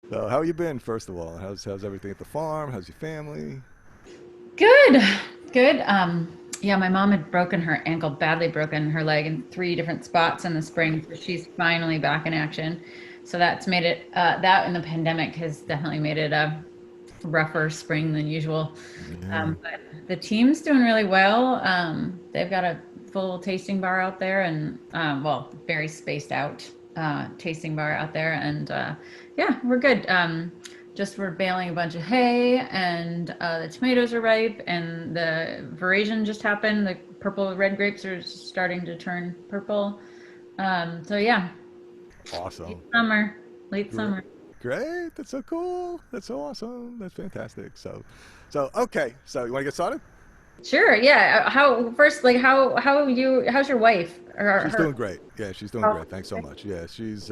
So how you been, first of all? How's everything at the farm? How's your family? Good, good. Yeah, my mom had broken her ankle, badly broken her leg in three different spots in the spring. So she's finally back in action. So that's made it, that and the pandemic has definitely made it a rougher spring than usual. Yeah. But the team's doing really well. They've got a full tasting bar out there and, well, very spaced out tasting bar out there. And yeah, we're good. Just we're baling a bunch of hay and the tomatoes are ripe and the veraison just happened. The purple red grapes are starting to turn purple. So yeah, late Awesome. summer, late Great. summer. Great. That's so cool. That's so awesome. That's fantastic. So okay. So you want to get started? Sure. Yeah. How first, like how you how's your wife or She's her? doing great. Yeah, she's doing Oh, great. Thanks so much. Yeah, she's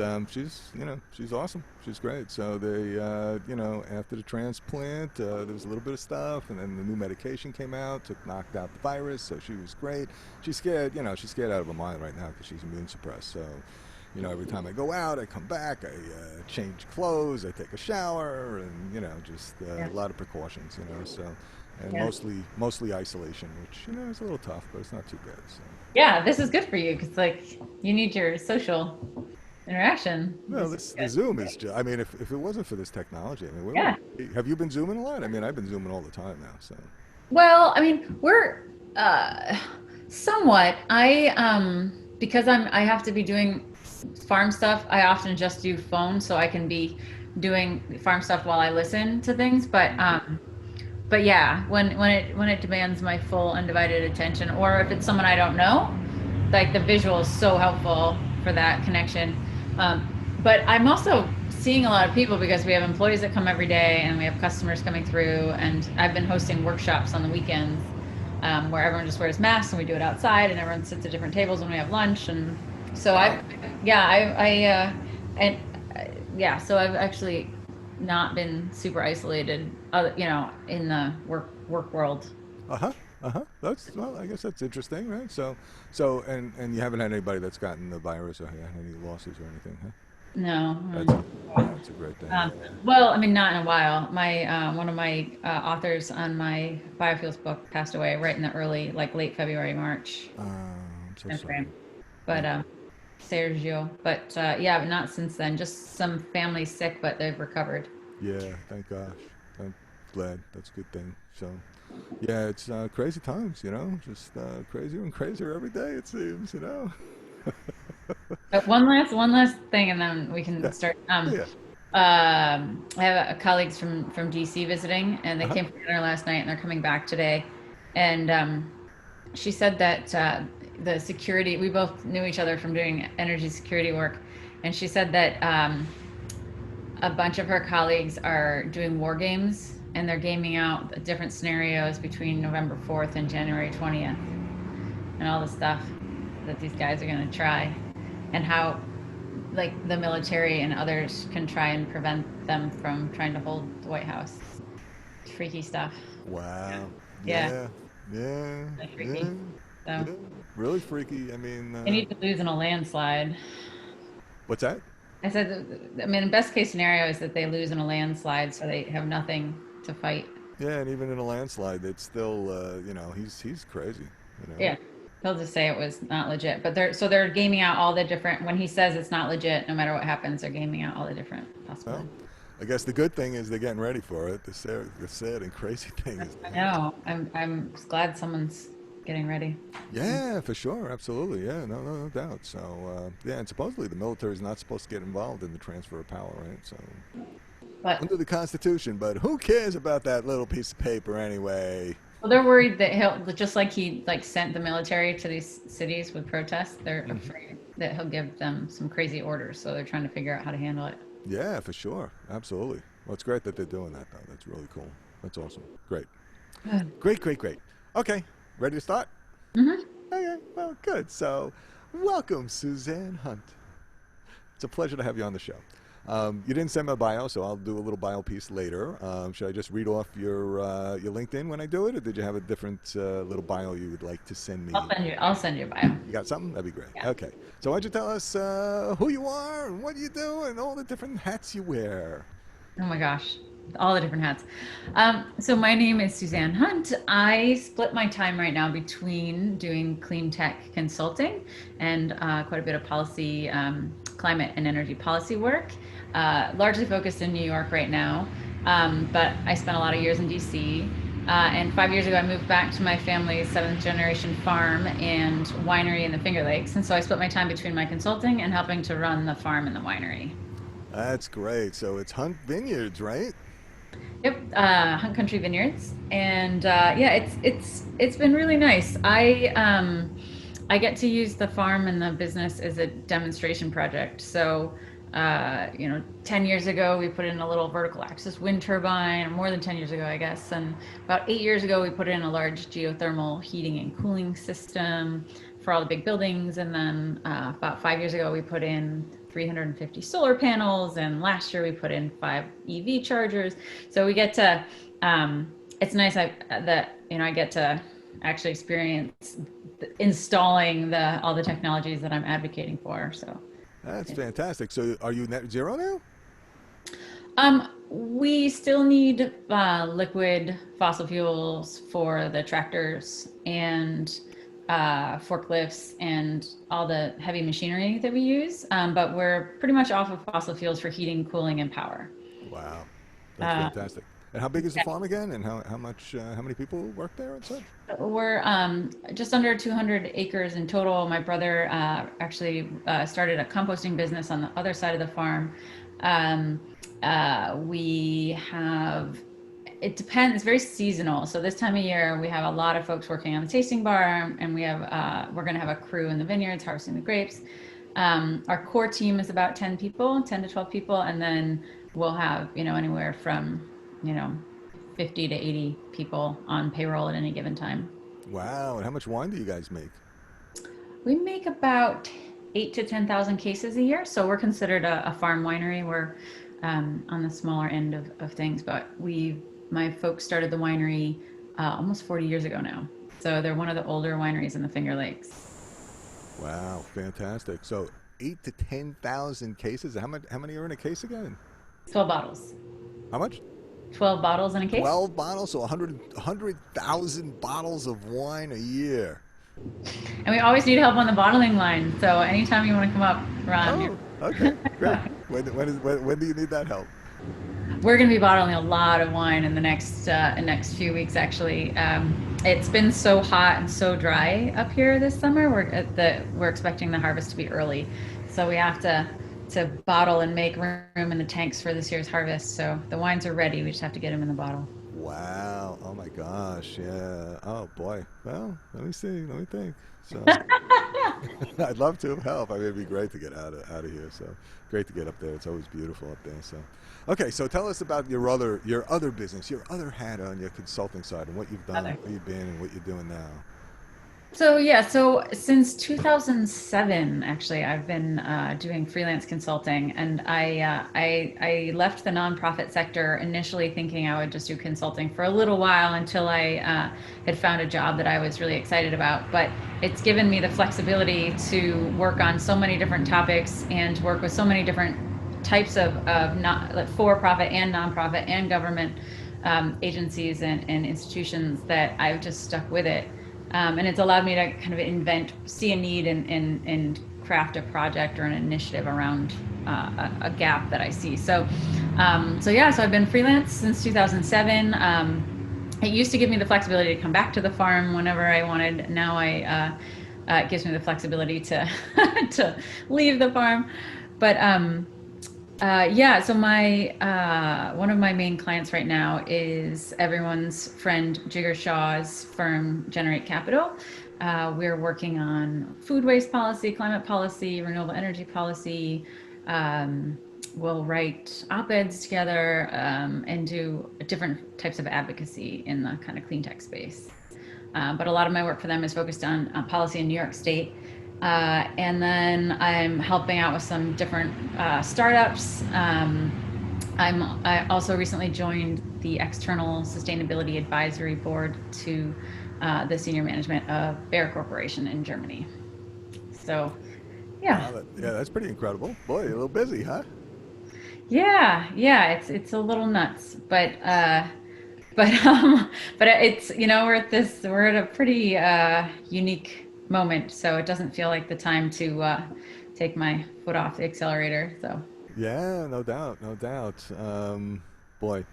she's awesome. She's great. So they after the transplant, there was a little bit of stuff, and then the new medication came out, knocked out the virus. So she was great. She's scared out of her mind right now because she's immune suppressed. So, every time I go out, I come back, I change clothes, I take a shower, and just yeah. a lot of precautions. And Yeah. mostly isolation, which is a little tough, but it's not too bad. So. Yeah. This is good for you because like you need your social interaction. No, This is this the good. Zoom is just. I mean, if it wasn't for this technology, I mean, Yeah. have you been zooming a lot? I mean, I've been zooming all the time now. So. Well, I mean, we're uh somewhat. Because I have to be doing farm stuff, I often just do phone so I can be doing farm stuff while I listen to things. But yeah, when it demands my full undivided attention, or if it's someone I don't know, like the visual is so helpful for that connection. But I'm also seeing a lot of people because we have employees that come every day and we have customers coming through. And I've been hosting workshops on the weekends where everyone just wears masks and we do it outside and everyone sits at different tables when we have lunch. And so Wow. and yeah, so I've actually not been super isolated, in the work world. Uh huh. Uh huh. That's well. I guess that's interesting, right? So you haven't had anybody that's gotten the virus or had any losses or anything, huh? No. That's a great thing. Um, well, I mean, not in a while. My one of my authors on my biofuels book passed away right in the early, like late February, March I'm so sorry. timeframe. But Yeah. Sergio. But yeah, but not since then. Just some family sick, but they've recovered. Yeah. Thank gosh. I'm glad. That's a good thing. So. Yeah, it's crazy times, just crazier and crazier every day, it seems, But one last thing, and then we can Yeah, start. yeah. I have colleagues from DC visiting, and they Uh-huh. came for dinner last night, and they're coming back today. And she said that the security, we both knew each other from doing energy security work, and she said that a bunch of her colleagues are doing war games, and they're gaming out different scenarios between November 4th and January 20th, and all the stuff that these guys are going to try, and how like the military and others can try and prevent them from trying to hold the White House. It's freaky stuff. Wow. Yeah, Yeah. Yeah. really Yeah. freaky. So Yeah. Really freaky. I mean, they need to lose in a landslide. what's that? I said, I mean, best case scenario is that they lose in a landslide, so they have nothing to fight. Yeah, and even in a landslide, it's still, he's crazy, you know. Yeah, he'll just say it was not legit. But they're gaming out all the different. When he says it's not legit, no matter what happens, they're gaming out all the different Well, possibilities. I guess the good thing is they're getting ready for it. The sad and crazy thing is I that. know. I'm just glad someone's getting ready. Yeah, for sure, absolutely. Yeah, no doubt. So, yeah, and supposedly the military is not supposed to get involved in the transfer of power, right? So, But under the Constitution, but who cares about that little piece of paper anyway? well, they're worried that he'll just like he like sent the military to these cities with protests. They're Hmm. afraid that he'll give them some crazy orders, so they're trying to figure out how to handle it. Yeah, for sure, absolutely. Well, it's great that they're doing that, though. That's really cool. That's awesome. Great, great, great, great. Okay, ready to start? Hmm. Okay, well, good. So, welcome, Suzanne Hunt. It's a pleasure to have you on the show. You didn't send me a bio, so I'll do a little bio piece later. Should I just read off your LinkedIn when I do it, or did you have a different little bio you would like to send I'll me? send you. I'll send you a bio. You got something? That'd be great. Yeah. Okay. So why don't you tell us who you are and what you do and all the different hats you wear? Oh my gosh, all the different hats. So my name is Suzanne Hunt. I split my time right now between doing clean tech consulting and quite a bit of policy, climate and energy policy work, largely focused in New York right now. But I spent a lot of years in DC. And 5 years ago, I moved back to my family's seventh generation farm and winery in the Finger Lakes. And so I split my time between my consulting and helping to run the farm and the winery. That's great. So it's Hunt Vineyards, right? Yep, Hunt Country Vineyards, and yeah, it's been really nice. I get to use the farm and the business as a demonstration project. So, 10 years ago we put in a little vertical axis wind turbine, or more than 10 years ago, I guess, and about 8 years ago we put in a large geothermal heating and cooling system for all the big buildings, and then about 5 years ago we put in 350 solar panels, and last year we put in 5 EV chargers. So we get to, it's nice that I get to actually experience installing all the technologies that I'm advocating for. So That's fantastic. So are you net zero now? we still need liquid fossil fuels for the tractors and forklifts and all the heavy machinery that we use, but we're pretty much off of fossil fuels for heating, cooling, and power. Wow, that's Uh, fantastic. And how big is the farm again? And how many people work there and such? We're just under 200 acres in total. My brother actually started a composting business on the other side of the farm. Um, we have, it depends, it's very seasonal. So this time of year, we have a lot of folks working on the tasting bar, and we're going to have a crew in the vineyards harvesting the grapes. Our core team is about 10 people, 10 to 12 people, and then we'll have, anywhere from, you know, 50 to 80 people on payroll at any given time. Wow, and how much wine do you guys make? We make about 8 to 10,000 cases a year, so we're considered a farm winery. We're on the smaller end of things, but my folks started the winery almost 40 years ago now. So they're one of the older wineries in the Finger Lakes. Wow, fantastic. So 8 to 10,000 cases. How many are in a case again? 12 bottles. How much? 12 bottles in a case. 12 bottles, so 100,000 bottles of wine a year. And we always need help on the bottling line. So anytime you want to come up, Ron, Oh, okay, great. When do you need that help? we're going to be bottling a lot of wine in the next few weeks. Actually, it's been so hot and so dry up here this summer. We're expecting the harvest to be early, so we have to bottle and make room in the tanks for this year's harvest. So the wines are ready. We just have to get them in the bottle. Wow. Oh my gosh. Yeah. Oh boy. Well, let me see. Let me think. So I'd love to help. I mean, it'd be great to get out of here. So great to get up there. It's always beautiful up there. So, okay. So tell us about your other business, your other hat on your consulting side, and what you've done, Other. where you've been, and what you're doing now. So yeah, so since 2007, actually, I've been doing freelance consulting, and I left the nonprofit sector initially thinking I would just do consulting for a little while until I had found a job that I was really excited about. But it's given me the flexibility to work on so many different topics and to work with so many different types of not like for-profit and nonprofit and government agencies and institutions that I've just stuck with it. And it's allowed me to kind of see a need, and craft a project or an initiative around a gap that I see. So I've been freelance since 2007. It used to give me the flexibility to come back to the farm whenever I wanted. Now it gives me the flexibility to to leave the farm. But yeah, so my one of my main clients right now is everyone's friend Jigger Shaw's firm, Generate Capital. We're working on food waste policy, climate policy, renewable energy policy. Um, we'll write op-eds together and do different types of advocacy in the kind of clean tech space. But a lot of my work for them is focused on policy in New York State. And then I'm helping out with some different startups. I also recently joined the external sustainability advisory board to the senior management of Bayer Corporation in Germany. So, yeah. Wow. Yeah, that's pretty incredible. Boy, you're a little busy, huh? Yeah, yeah, it's a little nuts, but but it's we're at a pretty unique moment, so it doesn't feel like the time to take my foot off the accelerator. So Yeah, no doubt, no doubt. Boy,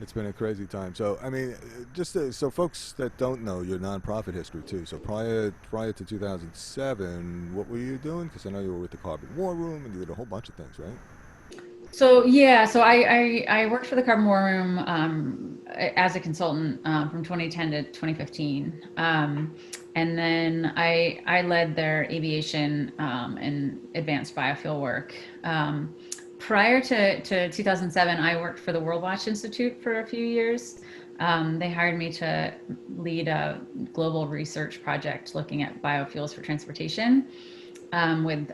it's been a crazy time. So, I mean, so folks that don't know your nonprofit history too. So prior to 2007, what were you doing? Because I know you were with the Carbon War Room and you did a whole bunch of things, right? So yeah, so I worked for the Carbon War Room as a consultant from 2010 to 2015, and then I led their aviation and advanced biofuel work. Prior to 2007, I worked for the World Watch Institute for a few years. They hired me to lead a global research project looking at biofuels for transportation with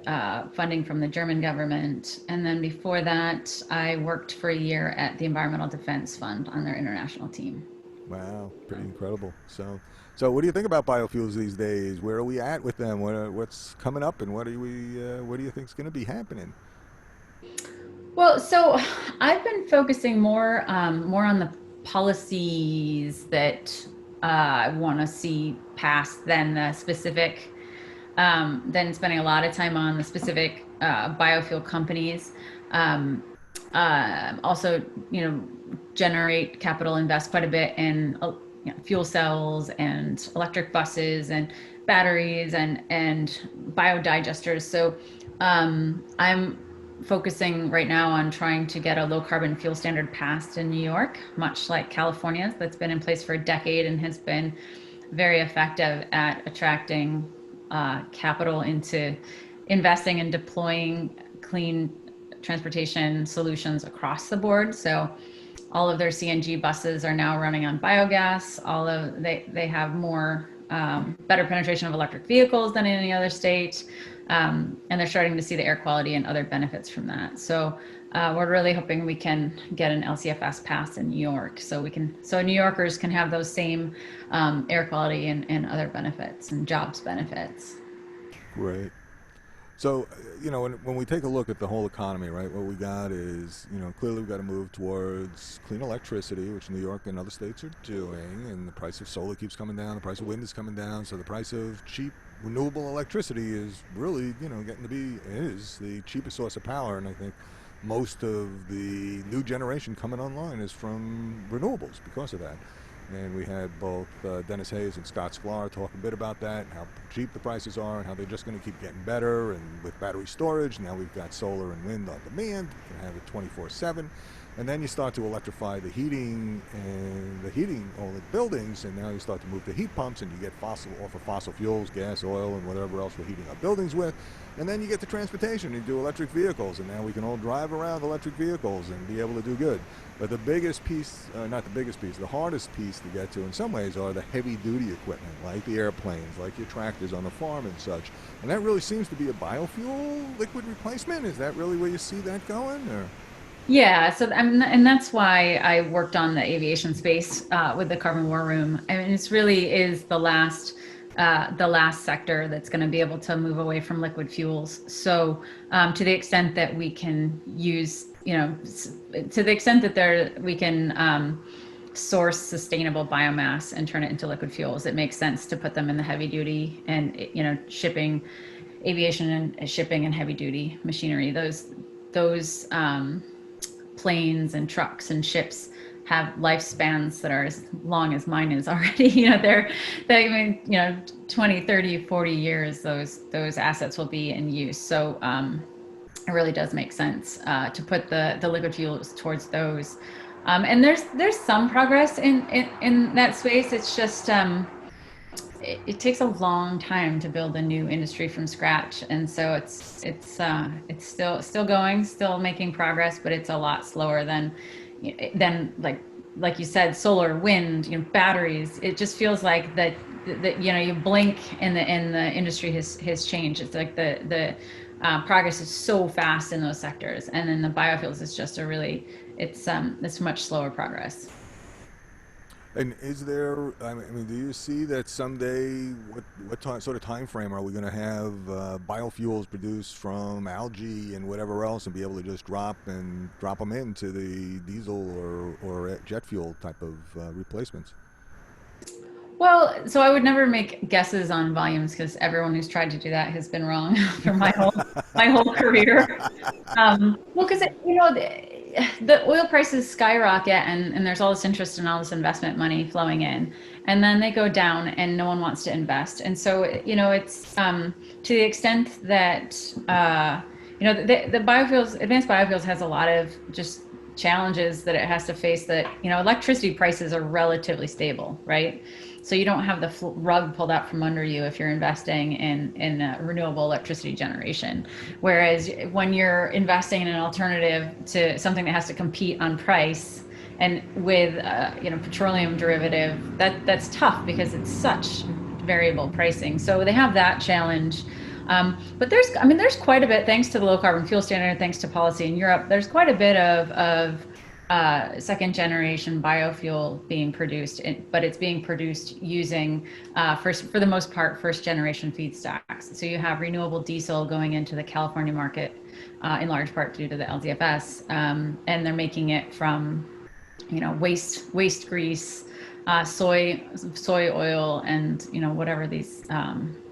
funding from the German government. And then before that, I worked for a year at the Environmental Defense Fund on their international team. Wow, pretty incredible. So what do you think about biofuels these days? Where are we at with them? What's coming up, and what do you think is going to be happening? Well, so I've been focusing more on the policies that I want to see passed than the specific, than spending a lot of time on the specific biofuel companies. Um, Also, generate capital, invest quite a bit in fuel cells and electric buses and batteries and biodigesters. So I'm focusing right now on trying to get a low carbon fuel standard passed in New York, much like California's, that's been in place for a decade and has been very effective at attracting capital into investing and deploying clean transportation solutions across the board. So all of their CNG buses are now running on biogas. They have more better penetration of electric vehicles than in any other state, and they're starting to see the air quality and other benefits from that. So we're really hoping we can get an LCFS passed in New York, so New Yorkers can have those same air quality and other benefits and jobs benefits. Great. So, when we take a look at the whole economy, right, what we got is, clearly we've got to move towards clean electricity, which New York and other states are doing, and the price of solar keeps coming down, the price of wind is coming down, so the price of cheap renewable electricity is really, getting to be, is the cheapest source of power, and I think most of the new generation coming online is from renewables because of that. And we had both Dennis Hayes and Scott Sklar talk a bit about that, and how cheap the prices are, and how they're just going to keep getting better. And with battery storage, now we've got solar and wind on demand. You can have it 24/7. And then you start to electrify the heating all the buildings, and now you start to move to heat pumps, and you get off of fossil fuels, gas, oil, and whatever else we're heating our buildings with. And then you get to transportation, you do electric vehicles, and now we can all drive around electric vehicles and be able to do good. But the biggest piece, not the biggest piece, the hardest piece to get to in some ways are the heavy duty equipment, like the airplanes, like your tractors on the farm and such. And that really seems to be a biofuel liquid replacement. Is that really where you see that going? Or? Yeah, and that's why I worked on the aviation space with the Carbon War Room. I mean, it's really is the last sector that's going to be able to move away from liquid fuels. So, to the extent that we can use, to the extent that we can source sustainable biomass and turn it into liquid fuels, it makes sense to put them in the heavy duty and shipping, aviation and shipping and heavy duty machinery. Those planes and trucks and ships have lifespans that are as long as mine is already. I mean, 20, 30, 40 years, those assets will be in use. So it really does make sense to put the liquid fuels towards those. And there's some progress in that space. It's just it takes a long time to build a new industry from scratch, and so it's still going, still making progress, but it's a lot slower than like you said, solar, wind, batteries. It just feels like that you blink and the industry has changed. It's like the progress is so fast in those sectors, and then the biofuels is just it's much slower progress. And is there? I mean, do you see that someday? What sort of time frame are we going to have biofuels produced from algae and whatever else, and be able to just drop them into the diesel or jet fuel type of replacements? Well, so I would never make guesses on volumes because everyone who's tried to do that has been wrong for my whole career. Well, because the oil prices skyrocket, and there's all this interest and all this investment money flowing in, and then they go down, and no one wants to invest. And so, it's to the extent that the biofuels, advanced biofuels, has a lot of just challenges that it has to face. That electricity prices are relatively stable, right? So you don't have the rug pulled out from under you if you're investing in renewable electricity generation. Whereas when you're investing in an alternative to something that has to compete on price and with petroleum derivative, that's tough because it's such variable pricing. So they have that challenge. But there's quite a bit, thanks to the low carbon fuel standard, thanks to policy in Europe, there's quite a bit of second generation biofuel being produced, but it's being produced using, for the most part, first generation feedstocks. So you have renewable diesel going into the California market, in large part due to the LDFS, and they're making it from waste grease, soy oil, and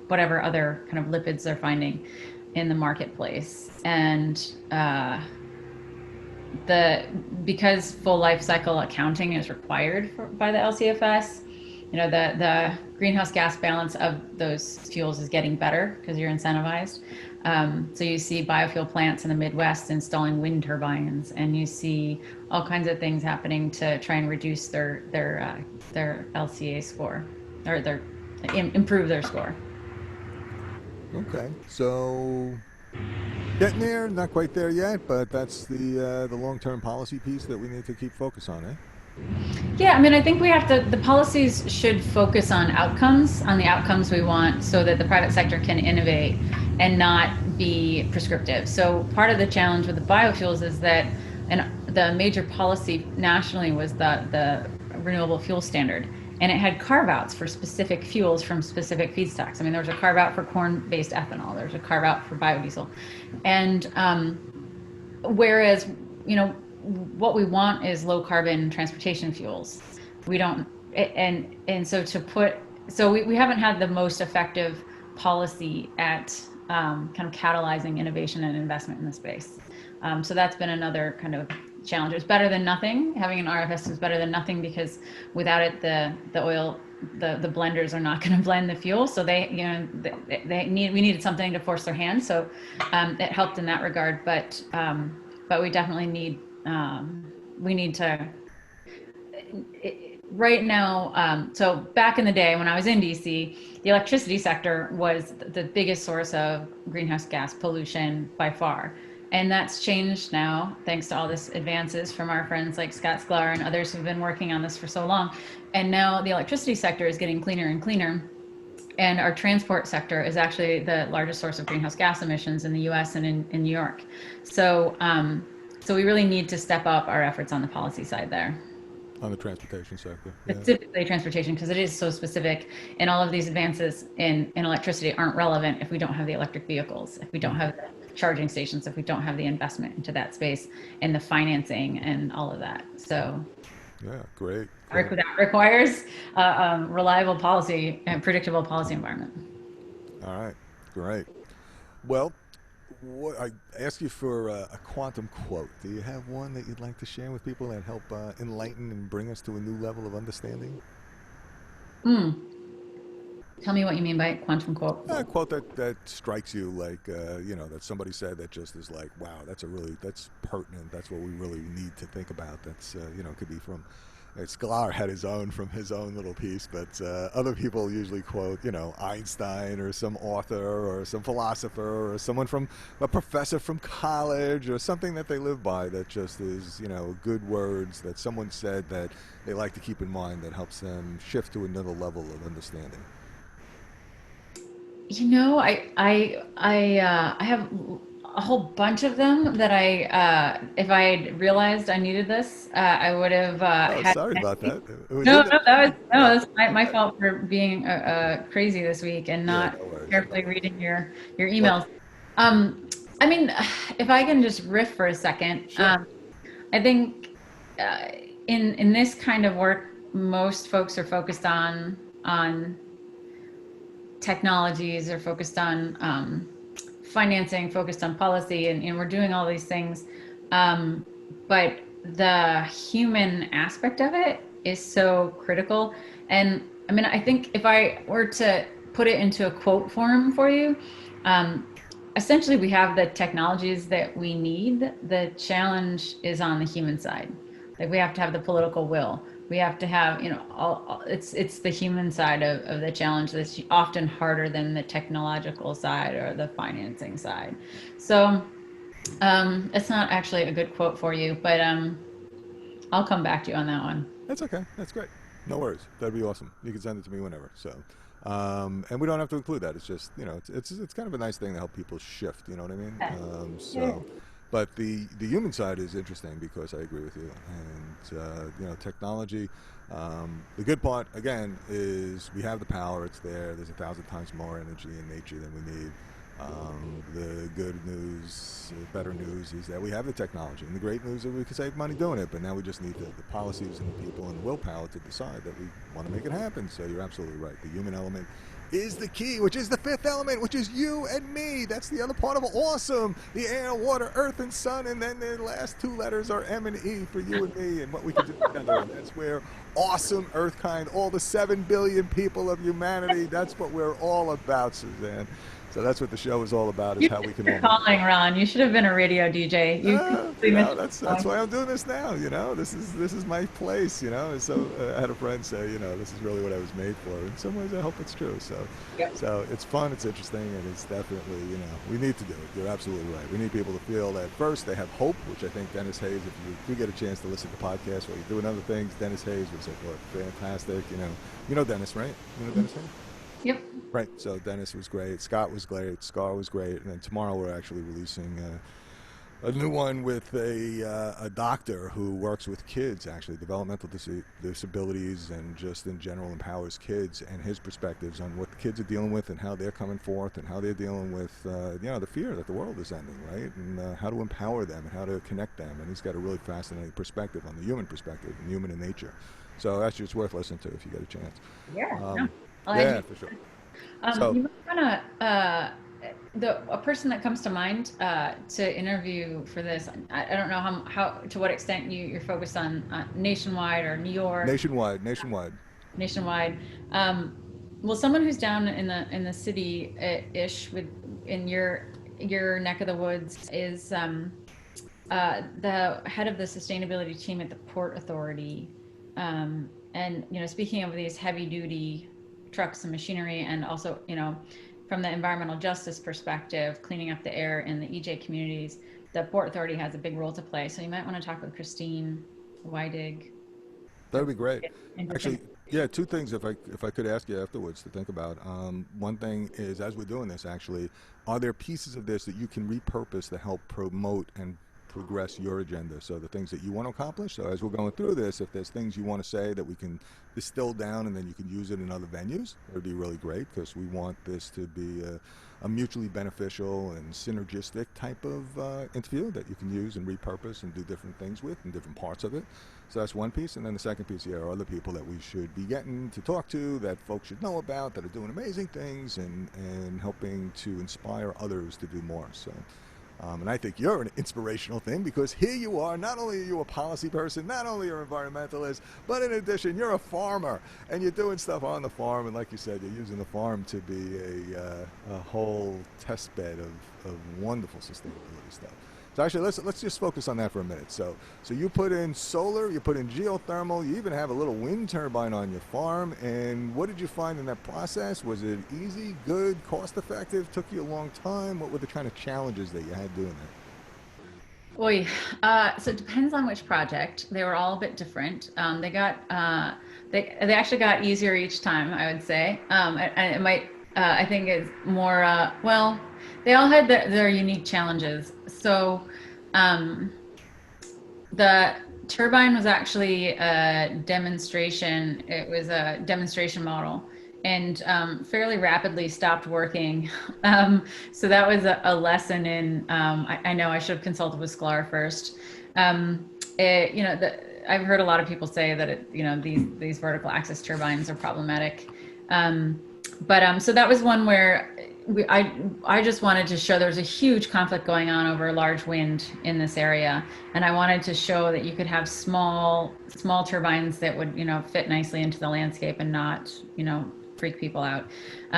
whatever other kind of lipids they're finding in the marketplace. And because full life cycle accounting is required by the LCFS, the greenhouse gas balance of those fuels is getting better because you're incentivized. So you see biofuel plants in the Midwest installing wind turbines, and you see all kinds of things happening to try and reduce their LCA score, or improve their score. Okay, so getting there, not quite there yet, but that's the long-term policy piece that we need to keep focus on, eh? Yeah, I mean, I think the policies should focus on the outcomes we want, so that the private sector can innovate and not be prescriptive. So part of the challenge with the biofuels is that, and the major policy nationally was the renewable fuel standard. And it had carve outs for specific fuels from specific feedstocks. I mean, there was a carve out for corn based ethanol, there was a carve out for biodiesel. And whereas, what we want is low carbon transportation fuels. We don't, and so we haven't had the most effective policy at kind of catalyzing innovation and investment in the space. So that's been another kind of challenge. It's better than nothing. Having an RFS is better than nothing, because without it, the blenders are not going to blend the fuel. So we needed something to force their hand. So it helped in that regard. But we definitely need to right now. So back in the day when I was in DC, the electricity sector was the biggest source of greenhouse gas pollution by far. And that's changed now, thanks to all this advances from our friends like Scott Sklar and others who've been working on this for so long. And now the electricity sector is getting cleaner and cleaner. And our transport sector is actually the largest source of greenhouse gas emissions in the US and in New York. So, so we really need to step up our efforts on the policy side there. On the transportation sector, yeah. Specifically transportation, because it is so specific, and all of these advances in electricity aren't relevant if we don't have the electric vehicles, if we don't have the charging stations, if we don't have the investment into that space and the financing and all of that. So Yeah, great. that requires reliable policy and predictable policy environment. All right, great. Well, I ask you for a quantum quote. Do you have one that you'd like to share with people that help enlighten and bring us to a new level of understanding? Mm. Tell me what you mean by quantum quote. A quote that strikes you, like that somebody said that just is like, wow, that's pertinent. That's what we really need to think about. That's could be from. Sklar had his own from his own little piece, but other people usually quote, Einstein or some author or some philosopher or someone from a professor from college or something that they live by that just is, good words that someone said that they like to keep in mind that helps them shift to another level of understanding. I have a whole bunch of them that if I had realized I needed this, I would have Oh, had. sorry about that. It was No, in no, the. that's my fault for being crazy this week and Yeah, not no worries. No carefully worries. reading your Well, emails. I mean, if I can just riff for a second, sure. I think uh, in this kind of work, most folks are focused on technologies, are focused on financing, focused on policy, and we're doing all these things. Um, but the human aspect of it is so critical. And I mean, I think if I were to put it into a quote form for you, um, essentially we have the technologies that we need. The challenge is on the human side. Like we have to have the political will. We have to have, it's the human side of the challenge that's often harder than the technological side or the financing side. So it's not actually a good quote for you, but I'll come back to you on that one. That's okay. That's great. No worries. That'd be awesome. You can send it to me whenever. So, and we don't have to include that. It's just it's kind of a nice thing to help people shift. You know what I mean? Yeah. But the human side is interesting because I agree with you. And technology. The good part again is we have the power. It's there. There's 1,000 times more energy in nature than we need. The good news, better news is that we have the technology, and the great news is we can save money doing it. But now we just need the policies and the people and the willpower to decide that we want to make it happen. So you're absolutely right. The human element is the key, which is the fifth element, which is you and me. That's the other part of awesome. The air, water, earth, and sun, and then the last two letters are M and E for you and me, and what we can do together. And that's where awesome Earthkind, all the 7 billion people of humanity. That's what we're all about, Suzanne. So that's what the show is all about, is You how we can are all make it calling, Ron. You should have been a radio DJ. You completely missed that's why I'm doing this now. This is my place. So I had a friend say, this is really what I was made for. In some ways, I hope it's true. So, Yep. so it's fun, it's interesting, and it's definitely, we need to do it. You're absolutely right. We need people to feel that first they have hope, which I think Dennis Hayes, if you do get a chance to listen to podcasts while you're doing other things, Dennis Hayes was like, look, fantastic. You know Dennis, right? You know Dennis Hayes? Yep. Right. So Dennis was great. Scott was great. Scar was great. And then tomorrow we're actually releasing a new one with a doctor who works with kids, actually, developmental disabilities, and just in general empowers kids and his perspectives on what the kids are dealing with and how they're coming forth and how they're dealing with, the fear that the world is ending, right? And how to empower them and how to connect them. And he's got a really fascinating perspective on the human perspective and human in nature. So actually, it's worth listening to if you get a chance. Yeah. No. Um, I'll add yeah, you. for sure. So You might want to a person that comes to mind to interview for this. I don't know how to what extent you're focused on nationwide or New York, nationwide. nationwide. Um, well, someone who's down in the city ish with in your neck of the woods is the head of the sustainability team at the Port Authority. And speaking of these heavy duty trucks and machinery, and also from the environmental justice perspective, cleaning up the air in the EJ communities, the Port Authority has a big role to play. So you might want to talk with Christine Weidig That to would be great. get into some. Actually, yeah, two things if I could ask you afterwards to think about. One thing is, as we're doing this, actually, are there pieces of this that you can repurpose to help promote and progress your agenda? So the things that you want to accomplish. So as we're going through this, if there's things you want to say that we can distill down and then you can use it in other venues, that would be really great, because we want this to be a mutually beneficial and synergistic type of interview that you can use and repurpose and do different things with in different parts of it. So that's one piece. And then the second piece here are other people that we should be getting to talk to, that folks should know about, that are doing amazing things and helping to inspire others to do more. So, and I think you're an inspirational thing, because here you are, not only are you a policy person, not only are you an environmentalist, but in addition, you're a farmer, and you're doing stuff on the farm. And like you said, you're using the farm to be a whole test bed of wonderful sustainability stuff. So actually, let's just focus on that for a minute. So you put in solar, you put in geothermal, you even have a little wind turbine on your farm. And what did you find in that process? Was it easy, good, cost effective? Took you a long time? What were the kind of challenges that you had doing that? Boy, so it depends on which project. They were all a bit different. They actually got easier each time, I would say. And it might I think it's more, well, they all had their unique challenges. So um, the turbine was actually a demonstration. It was a demonstration model and fairly rapidly stopped working. So that was a lesson in, I know I should have consulted with Sklar first. Um, you know, I've heard a lot of people say that these vertical axis turbines are problematic. Um, but so that was one where I just wanted to show there's a huge conflict going on over large wind in this area, and I wanted to show that you could have small turbines that would fit nicely into the landscape and not freak people out.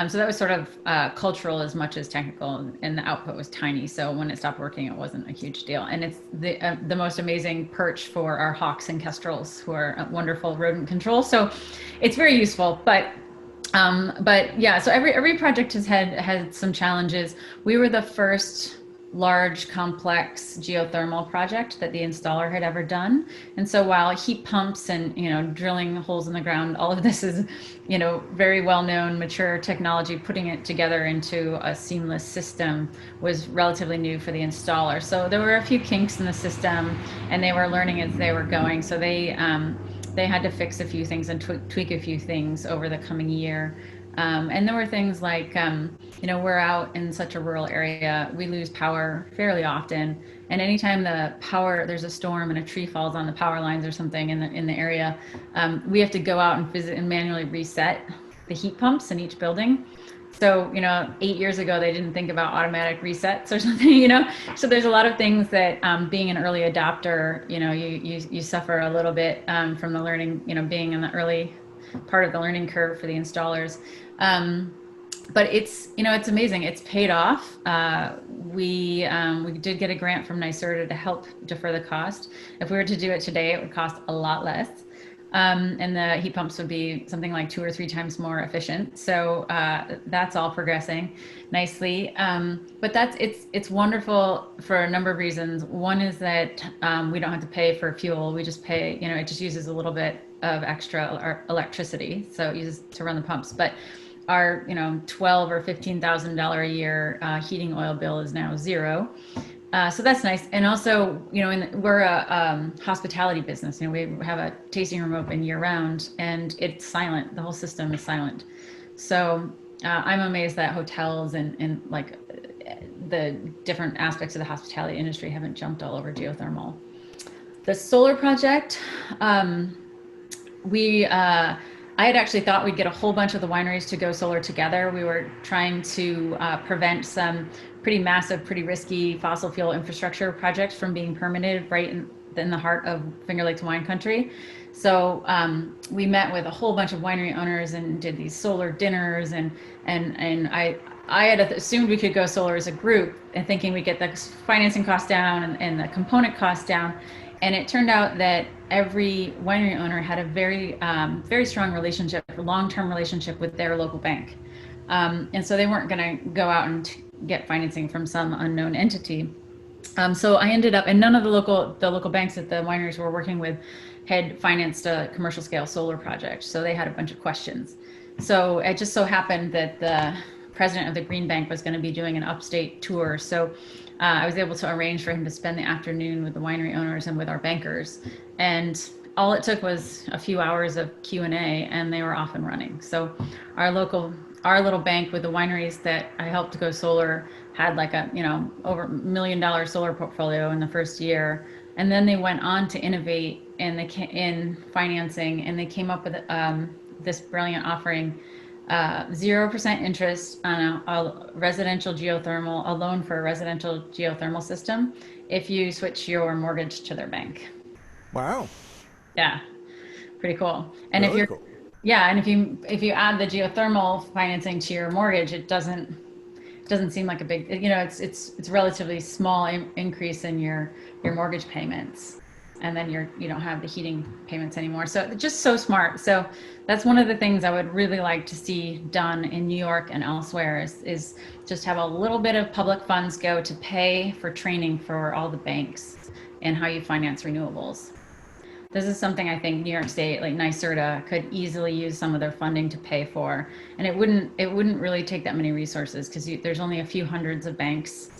So that was sort of cultural as much as technical, and the output was tiny. So when it stopped working, it wasn't a huge deal. And it's the most amazing perch for our hawks and kestrels, who are wonderful rodent control. So it's very useful, but yeah, so every project has had some challenges. We were the first large complex geothermal project that the installer had ever done. And so while heat pumps and drilling holes in the ground, all of this is very well known mature technology, putting it together into a seamless system was relatively new for the installer. So there were a few kinks in the system, and they were learning as they were going. So they had to fix a few things and tweak a few things over the coming year. And there were things like, we're out in such a rural area, we lose power fairly often. And anytime there's a storm and a tree falls on the power lines or something in the area, we have to go out and visit and manually reset the heat pumps in each building. So, 8 years ago, they didn't think about automatic resets or something. So there's a lot of things that being an early adopter, you suffer a little bit from the learning, being in the early part of the learning curve for the installers. But it's amazing. It's paid off. We did get a grant from NYSERDA to help defer the cost. If we were to do it today, it would cost a lot less. And the heat pumps would be something like 2 or 3 times more efficient. So that's all progressing nicely. But it's wonderful for a number of reasons. One is that we don't have to pay for fuel. We just pay, it just uses a little bit of extra electricity, so it uses to run the pumps. But our $12,000 or $15,000 a year heating oil bill is now zero. So that's nice. And also, we're a hospitality business. We have a tasting room open year round, and it's silent. The whole system is silent. So I'm amazed that hotels and like the different aspects of the hospitality industry haven't jumped all over geothermal. The solar project, I had actually thought we'd get a whole bunch of the wineries to go solar together. We were trying to prevent some pretty massive, pretty risky fossil fuel infrastructure projects from being permitted right in the heart of Finger Lakes wine country. So we met with a whole bunch of winery owners and did these solar dinners, and I had assumed we could go solar as a group and thinking we'd get the financing costs down and the component costs down. And it turned out that every winery owner had a very strong relationship, long-term relationship with their local bank. And so they weren't going to go out and get financing from some unknown entity. So I ended up, and none of the local banks that the wineries were working with had financed a commercial scale solar project. So they had a bunch of questions. So it just so happened that the president of the Green Bank was going to be doing an upstate tour. So I was able to arrange for him to spend the afternoon with the winery owners and with our bankers. And all it took was a few hours of Q&A, and they were off and running. So our little bank with the wineries that I helped to go solar had like a over $1 million solar portfolio in the first year, and then they went on to innovate in financing, and they came up with this brilliant offering: 0% interest on a residential geothermal, a loan for a residential geothermal system, if you switch your mortgage to their bank. Wow. Yeah, pretty cool. And Really cool. yeah, and if you add the geothermal financing to your mortgage, it doesn't seem like a big, it's relatively small increase in your mortgage payments, and then you don't have the heating payments anymore. So just so smart. So that's one of the things I would really like to see done in New York and elsewhere is just have a little bit of public funds go to pay for training for all the banks and how you finance renewables. This is something I think New York State, like NYSERDA, could easily use some of their funding to pay for, and it wouldn't really take that many resources because there's only a few hundreds of banks.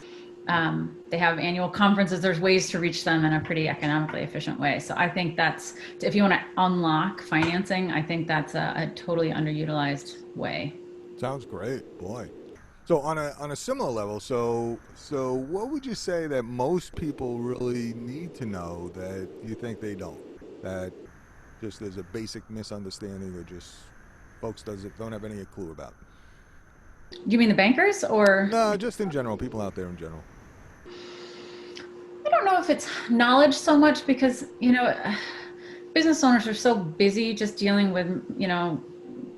They have annual conferences. There's ways to reach them in a pretty economically efficient way. So I think that's, if you want to unlock financing, I think that's a totally underutilized way. Sounds great, boy. So on a similar level, so what would you say that most people really need to know that you think they don't? That just there's a basic misunderstanding, or just folks don't have any clue about? Do you mean the bankers or? No, just in general, people out there in general. I don't know if it's knowledge so much because, business owners are so busy just dealing with,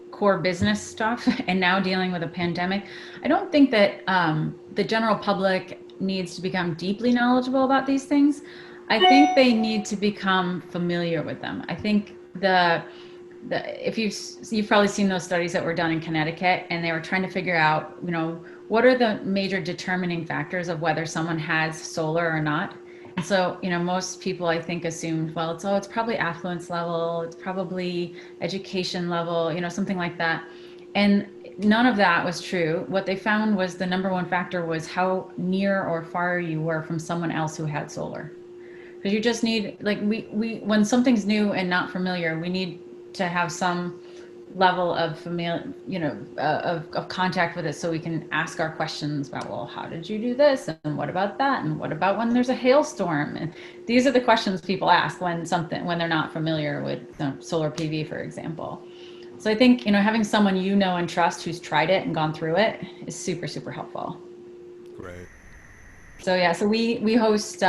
core business stuff and now dealing with a pandemic. I don't think that the general public needs to become deeply knowledgeable about these things. I think they need to become familiar with them. I think if you've probably seen those studies that were done in Connecticut, and they were trying to figure out, what are the major determining factors of whether someone has solar or not. And so, most people I think assumed, well, it's probably affluence level, it's probably education level, something like that. And none of that was true. What they found was the number one factor was how near or far you were from someone else who had solar. Because you just need, like, we when something's new and not familiar, we need to have some level of familiar, of contact with it, so we can ask our questions about, well, how did you do this, and what about that, and what about when there's a hailstorm? And these are the questions people ask when they're not familiar with solar PV, for example. So I think, having someone and trust who's tried it and gone through it is super, super helpful. Great. So yeah, so we host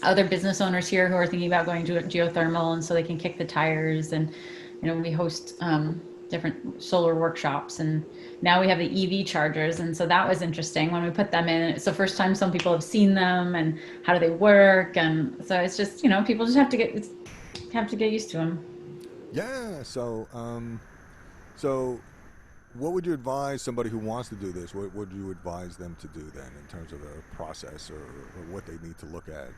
other business owners here who are thinking about going to geothermal, and so they can kick the tires. And we host different solar workshops, and now we have the EV chargers. And so that was interesting when we put them in. It's the first time some people have seen them, and how do they work? And so it's just, people just have to get used to them. Yeah. So what would you advise somebody who wants to do this? What would you advise them to do then, in terms of a process, or what they need to look at?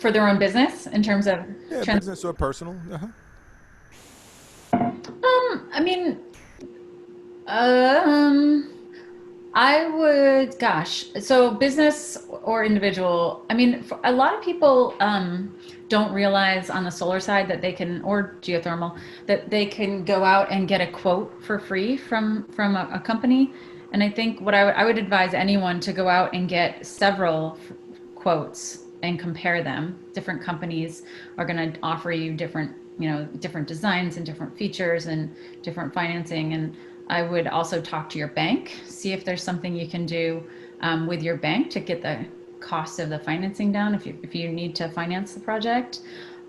For their own business in terms of Yeah, business or personal. I mean, um, I would, gosh, so business or individual. I mean, for a lot of people don't realize on the solar side that they can, or geothermal, that they can go out and get a quote for free from a company. And I think what I would advise anyone to go out and get several quotes and compare them. Different companies are going to offer you different designs and different features and different financing. And I would also talk to your bank, see if there's something you can do with your bank to get the cost of the financing down if you need to finance the project.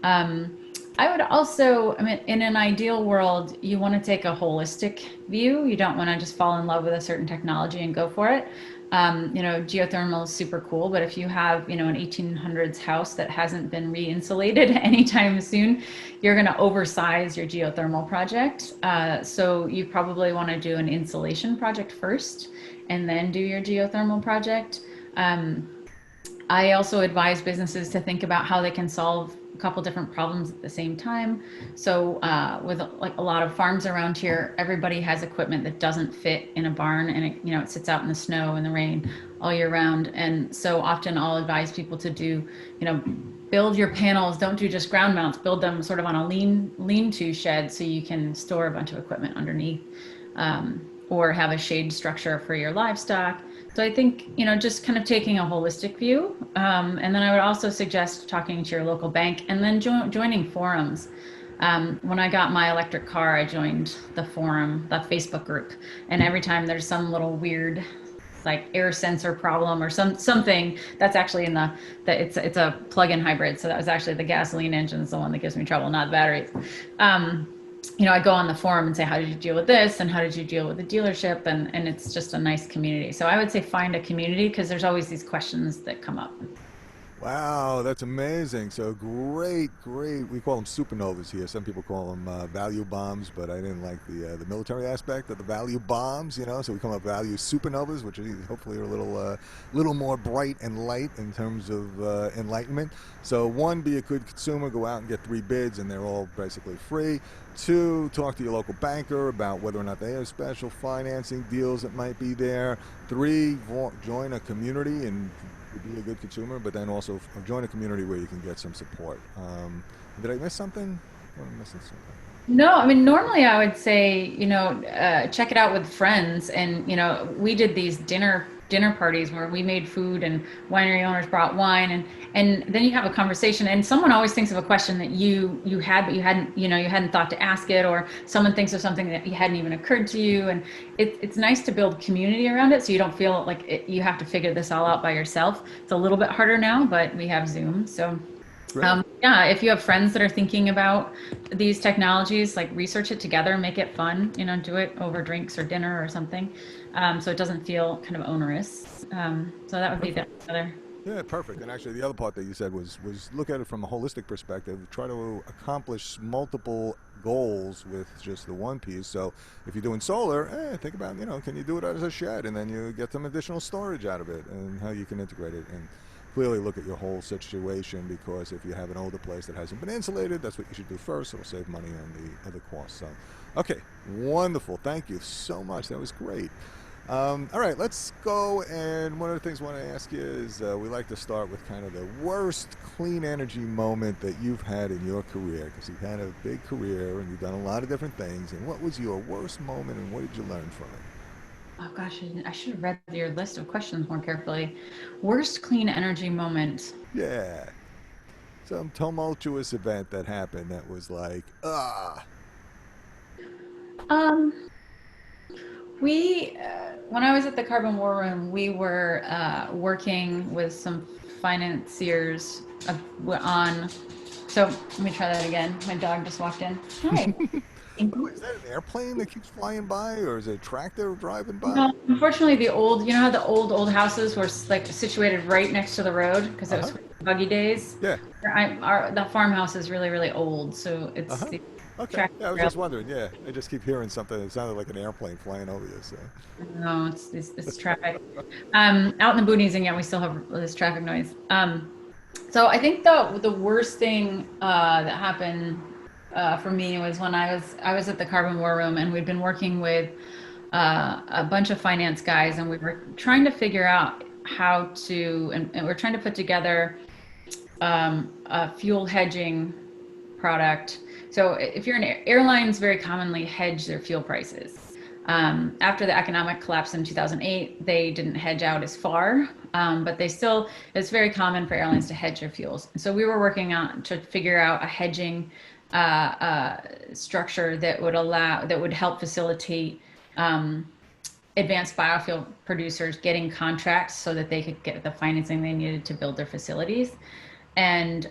I would also, I mean, in an ideal world, you want to take a holistic view. You don't want to just fall in love with a certain technology and go for it. Geothermal is super cool, but if you have, an 1800s house that hasn't been re-insulated anytime soon, you're going to oversize your geothermal project. So you probably want to do an insulation project first and then do your geothermal project. I also advise businesses to think about how they can solve a couple different problems at the same time. So with like a lot of farms around here, everybody has equipment that doesn't fit in a barn, and it sits out in the snow and the rain all year round. And so often I'll advise people to do, build your panels. Don't do just ground mounts. Build them sort of on a lean-to shed, so you can store a bunch of equipment underneath, or have a shade structure for your livestock. So I think, just kind of taking a holistic view. And then I would also suggest talking to your local bank, and then joining forums. When I got my electric car, I joined the forum, the Facebook group. And every time there's some little weird, like, air sensor problem or something, that's actually it's a plug-in hybrid. So that was actually the gasoline engine is the one that gives me trouble, not the batteries. I go on the forum and say, how did you deal with this? And how did you deal with the dealership? And it's just a nice community. So I would say find a community, because there's always these questions that come up. Wow, that's amazing. So great, great. We call them supernovas here. Some people call them value bombs, but I didn't like the military aspect of the value bombs. So we call them value supernovas, which are hopefully are a little more bright and light in terms of enlightenment. So one, be a good consumer, go out and get three bids, and they're all basically free. Two, talk to your local banker about whether or not they have special financing deals that might be there. Three, join a community and be a good consumer, but then also join a community where you can get some support. Did I miss something? Or am I missing something? No, I mean, normally I would say, check it out with friends. And, we did these dinner parties where we made food and winery owners brought wine, and then you have a conversation, and someone always thinks of a question that you had, but you hadn't thought to ask it, or someone thinks of something that you hadn't even occurred to you. And it's nice to build community around it, so you don't feel like you have to figure this all out by yourself. It's a little bit harder now, but we have Zoom. So Great. yeah, if you have friends that are thinking about these technologies, like research it together, make it fun, do it over drinks or dinner or something. So it doesn't feel kind of onerous. So that would be the Perfect. other. Yeah, perfect. And actually, the other part that you said was look at it from a holistic perspective. Try to accomplish multiple goals with just the one piece. So if you're doing solar, think about can you do it as a shed, and then you get some additional storage out of it, and how you can integrate it. And clearly look at your whole situation, because if you have an older place that hasn't been insulated, that's what you should do first. It'll save money on the other costs. So, okay, wonderful. Thank you so much. That was great. All right, let's go. And one of the things I want to ask you is we like to start with kind of the worst clean energy moment that you've had in your career, because you've had a big career and you've done a lot of different things. And what was your worst moment, and what did you learn from it? Oh gosh, I should have read your list of questions more carefully. Worst clean energy moment. Yeah, some tumultuous event that happened that was like, ah. Um, when I was at the Carbon War Room, we were working with some financiers on. So let me try that again. My dog just walked in. Hi. By the way, is that an airplane that keeps flying by, or is it a tractor driving by? No, unfortunately, how the old houses were like situated right next to the road because Uh it was huh. buggy days. Yeah. The farmhouse is really, really old, so Uh it's huh. the Okay. tractor Yeah, I was trailer. just wondering. Yeah, I just keep hearing something that sounded like an airplane flying over you. So. No, it's traffic. Out in the boonies, and yet we still have this traffic noise. So I think the worst thing that happened for me was when I was at the Carbon War Room, and we'd been working with a bunch of finance guys, and we were trying to figure out how to, and we're trying to put together a fuel hedging product. So if you're an airlines, very commonly hedge their fuel prices. After the economic collapse in 2008, they didn't hedge out as far, but it's very common for airlines to hedge their fuels. And so we were working on to figure out a hedging structure that would help facilitate advanced biofuel producers getting contracts so that they could get the financing they needed to build their facilities. And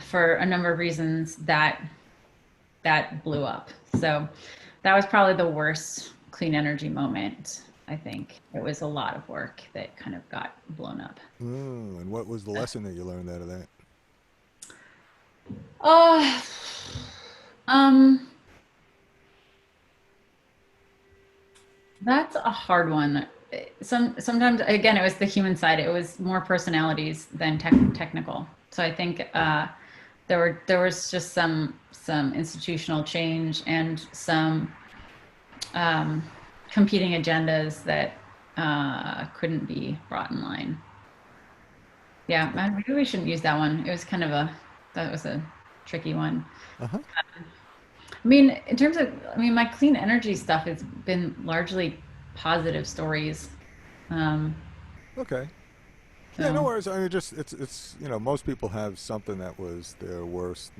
for a number of reasons, that blew up. So that was probably the worst clean energy moment. I think it was a lot of work that kind of got blown up. And what was the lesson that you learned out of that? Oh, um, that's a hard one. Sometimes again, it was the human side. It was more personalities than technical. So I think there was just some institutional change and some um, competing agendas that couldn't be brought in line. Yeah, maybe we shouldn't use that one. It was that was a tricky one. Uh huh. I mean, my clean energy stuff has been largely positive stories. Um, Okay. Yeah, no so worries. I mean, just it's most people have something that was their worst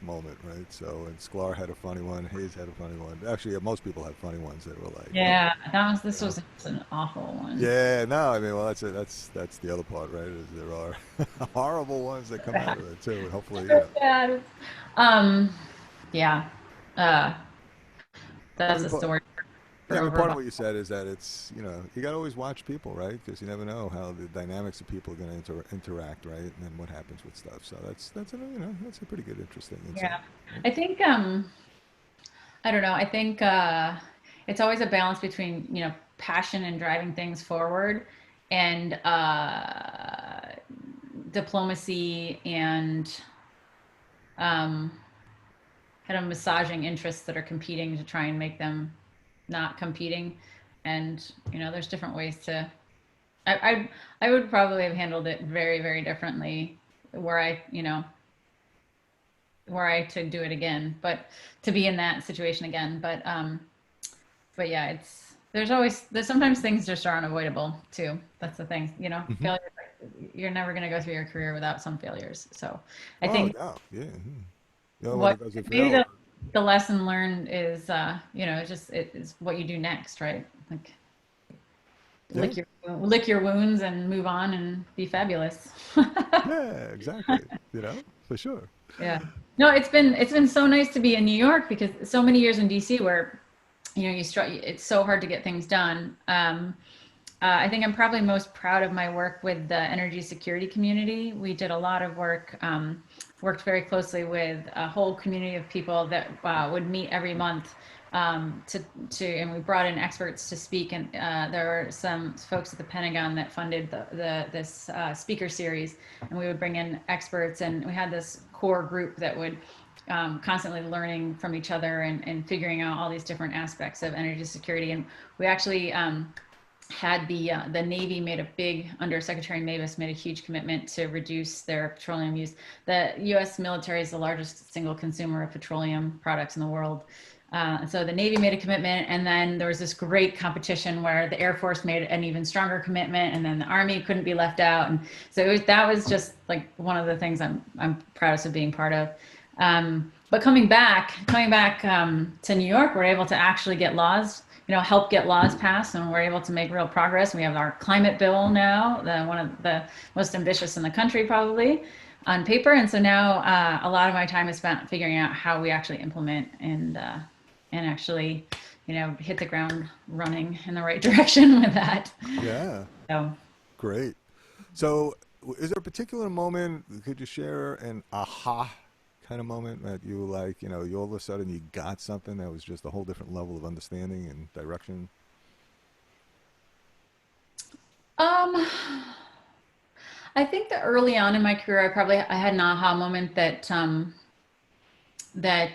moment, right? So, and Sklar had a funny one. Hayes had a funny one. Actually, most people have funny ones that were like, oh, yeah, you this know. was an awful one. Yeah, no, I mean, well, that's it. That's the other part, right? Is there are horrible ones that come out of it too, and hopefully, Bad. Um, yeah, uh, I that's mean, a but story. Yeah, I for mean, over a part of month. what you said is that it's, you got to always watch people, right? Because you never know how the dynamics of people are going to interact, right? And then what happens with stuff. So that's a pretty good, interesting insight. Yeah. Right? I think I don't know. I think it's always a balance between, passion and driving things forward and diplomacy and um, kind of massaging interests that are competing to try and make them not competing. And, there's different ways to. I would probably have handled it very, very differently were I, were I to do it again, but to be in that situation again. But yeah, there's sometimes things just are unavoidable too. That's the thing, Hmm. failure. You're never going to go through your career without some failures. So I Oh, think no. Yeah. Mhm. The only one what that doesn't maybe fail. the lesson learned is, it is what you do next, right? Like Yeah. lick your wounds and move on and be fabulous. Yeah, exactly. For sure. Yeah. No, it's been so nice to be in New York because so many years in DC where it's so hard to get things done. I think I'm probably most proud of my work with the energy security community. We did a lot of work, worked very closely with a whole community of people that would meet every month and we brought in experts to speak. And there were some folks at the Pentagon that funded this speaker series, and we would bring in experts, and we had this core group that would constantly learning from each other and figuring out all these different aspects of energy security. And we actually had the Navy made a big, under Secretary Mavis, made a huge commitment to reduce their petroleum use. The U.S. military is the largest single consumer of petroleum products in the world. And so the Navy made a commitment, and then there was this great competition where the Air Force made an even stronger commitment, and then the Army couldn't be left out. And so that was just like one of the things I'm proudest of being part of. But coming back to New York, we're able to actually get laws, help get laws passed, and we're able to make real progress. We have our climate bill now, one of the most ambitious in the country, probably on paper. And so now a lot of my time is spent figuring out how we actually implement and actually, hit the ground running in the right direction with that. Yeah. So. Great. So, is there a particular moment? Could you share an aha kind of moment that you like? You all of a sudden you got something that was just a whole different level of understanding and direction. Um, I think that early on in my career, I had an aha moment that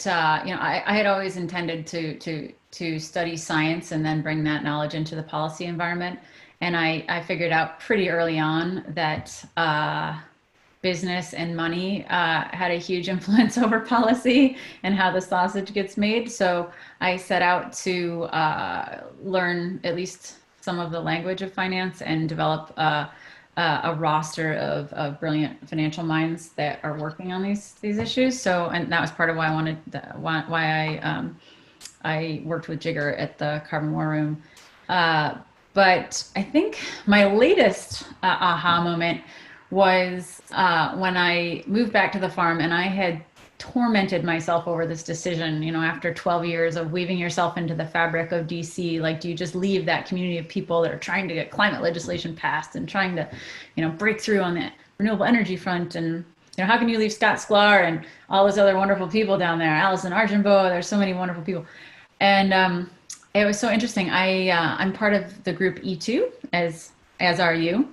I had always intended to study science and then bring that knowledge into the policy environment. And I figured out pretty early on that business and money had a huge influence over policy and how the sausage gets made. So I set out to learn at least some of the language of finance and develop a roster of brilliant financial minds that are working on these issues. So, and that was part of why I worked with Jigger at the Carbon War Room. But I think my latest aha moment was when I moved back to the farm and I had tormented myself over this decision, after 12 years of weaving yourself into the fabric of DC. Like, do you just leave that community of people that are trying to get climate legislation passed and trying to, break through on the renewable energy front? And, how can you leave Scott Sklar and all those other wonderful people down there, Allison Archambault? There's so many wonderful people. And it was so interesting. I'm part of the group E2, as are you.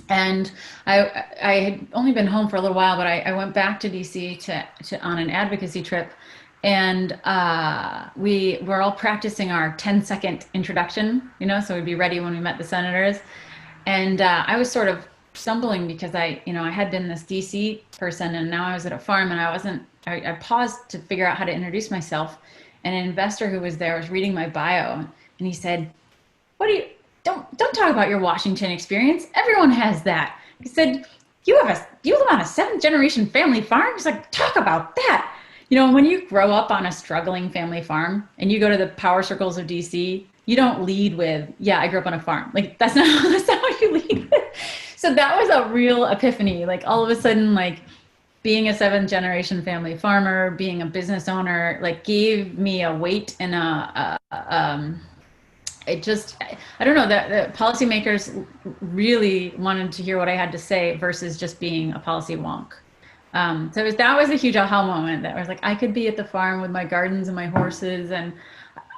And I had only been home for a little while, but I went back to DC to on an advocacy trip, and we were all practicing our 10-second introduction, so we'd be ready when we met the senators. And I was sort of stumbling because I had been this DC person, and now I was at a farm, and I paused to figure out how to introduce myself. And an investor who was there was reading my bio, and he said, "What do you don't talk about your Washington experience. Everyone has that." He said, you live on a seventh generation family farm." He's like, "Talk about that." When you grow up on a struggling family farm and you go to the power circles of DC, you don't lead with, "Yeah, I grew up on a farm." Like, that's not that's not what you lead with. So that was a real epiphany. Like, all of a sudden, like, being a seventh generation family farmer, being a business owner, like, gave me a weight and it just, I don't know, the policymakers really wanted to hear what I had to say versus just being a policy wonk. So that was a huge aha moment that was like, I could be at the farm with my gardens and my horses, and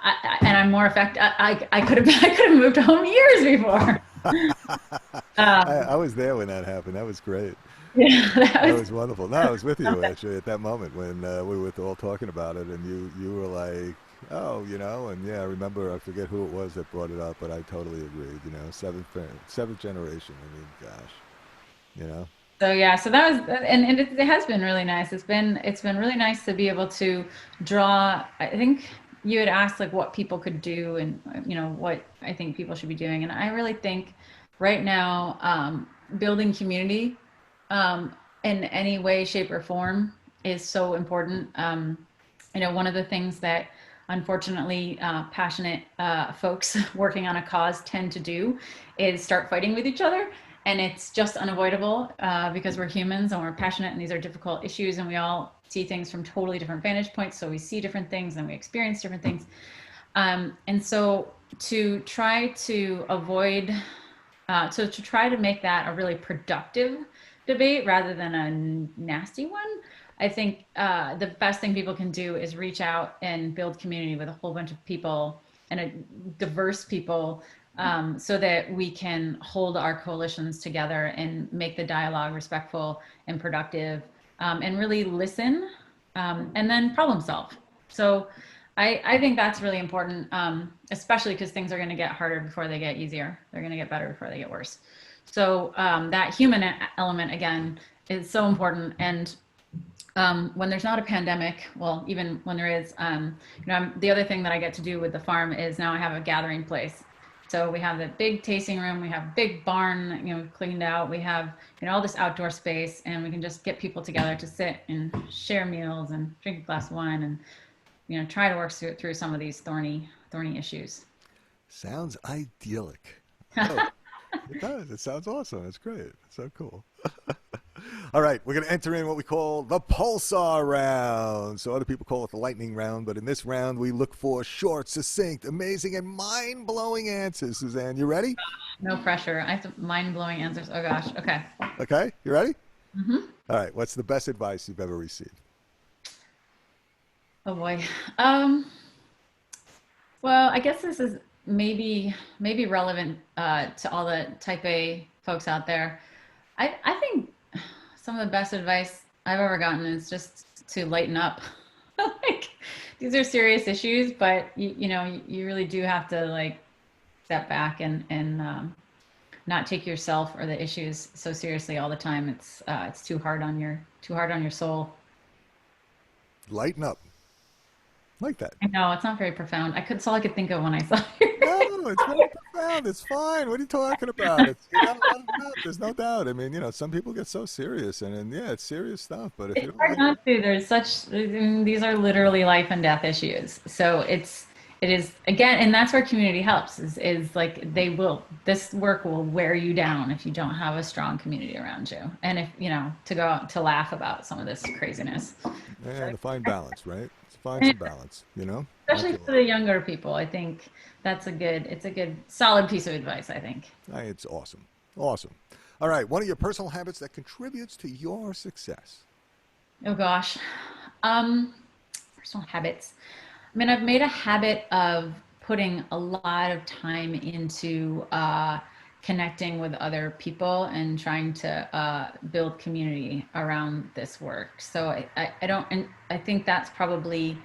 I'm more effective. I could have I could have moved home years before. I Um, was there when that happened. That was great. yeah, That was wonderful. No, I was with you something. actually at that moment when we were all talking about it, and you were like, "Oh, and yeah, I remember. I forget who it was that brought it up, but I totally agreed. Seventh generation. I mean, gosh, you know, So yeah, so that was, and it has been really nice. It's been really nice to be able to draw. I think you had asked like what people could do, and what I think people should be doing, and I really think right now, building community, um, in any way, shape, or form is so important. One of the things that unfortunately passionate folks working on a cause tend to do is start fighting with each other. And it's just unavoidable because we're humans and we're passionate, and these are difficult issues, and we all see things from totally different vantage points. So we see different things and we experience different things. And so to try to avoid, so to try to make that a really productive debate rather than a nasty one, I think the best thing people can do is reach out and build community with a whole bunch of people and a diverse people, so that we can hold our coalitions together and make the dialogue respectful and productive, and really listen, and then problem solve. So I think that's really important, especially because things are going to get harder before they get easier. They're going to get better before they get worse. So that human element again is so important. And when there's not a pandemic, well, even when there is, the other thing that I get to do with the farm is now I have a gathering place. So we have the big tasting room, we have big barn, cleaned out. We have, all this outdoor space, and we can just get people together to sit and share meals and drink a glass of wine and, try to work through some of these thorny issues. sounds idyllic. Oh, it does. It sounds awesome. It's great. It's so cool. All right, we're going to enter in what we call the pulsar round. So other people call it the lightning round, but in this round we look for short, succinct, amazing, and mind-blowing answers. Suzanne, you ready? No pressure. I have mind-blowing answers. Oh gosh. Okay. Okay, you ready? Hmm. All right, what's the best advice you've ever received? Oh boy. Um, Well, I guess this is maybe relevant to all the type A folks out there. I think some of the best advice I've ever gotten is just to lighten up. Like, these are serious issues, but you really do have to like step back and not take yourself or the issues so seriously all the time. It's too hard on your soul. Lighten up. Like that. I know it's not very profound. It's all I could think of when I saw it. No, it's very profound. It's fine. What are you talking about? You gotta lighten up. There's no doubt. I mean, some people get so serious, and yeah, it's serious stuff. But if you It's don't hard lighten not to. These are literally life and death issues. So it is again, and that's where community helps is like this work will wear you down if you don't have a strong community around you. And if, to go out to laugh about some of this craziness. So, and to find balance, right? To find and some balance. That's especially all. for the younger people, I think it's a good solid piece of advice, I think. It's awesome. Awesome. All right. One of your personal habits that contributes to your success. Oh gosh. Um, Personal habits. I mean, I've made a habit of putting a lot of time into connecting with other people and trying to build community around this work. So I don't, and I think that's probably,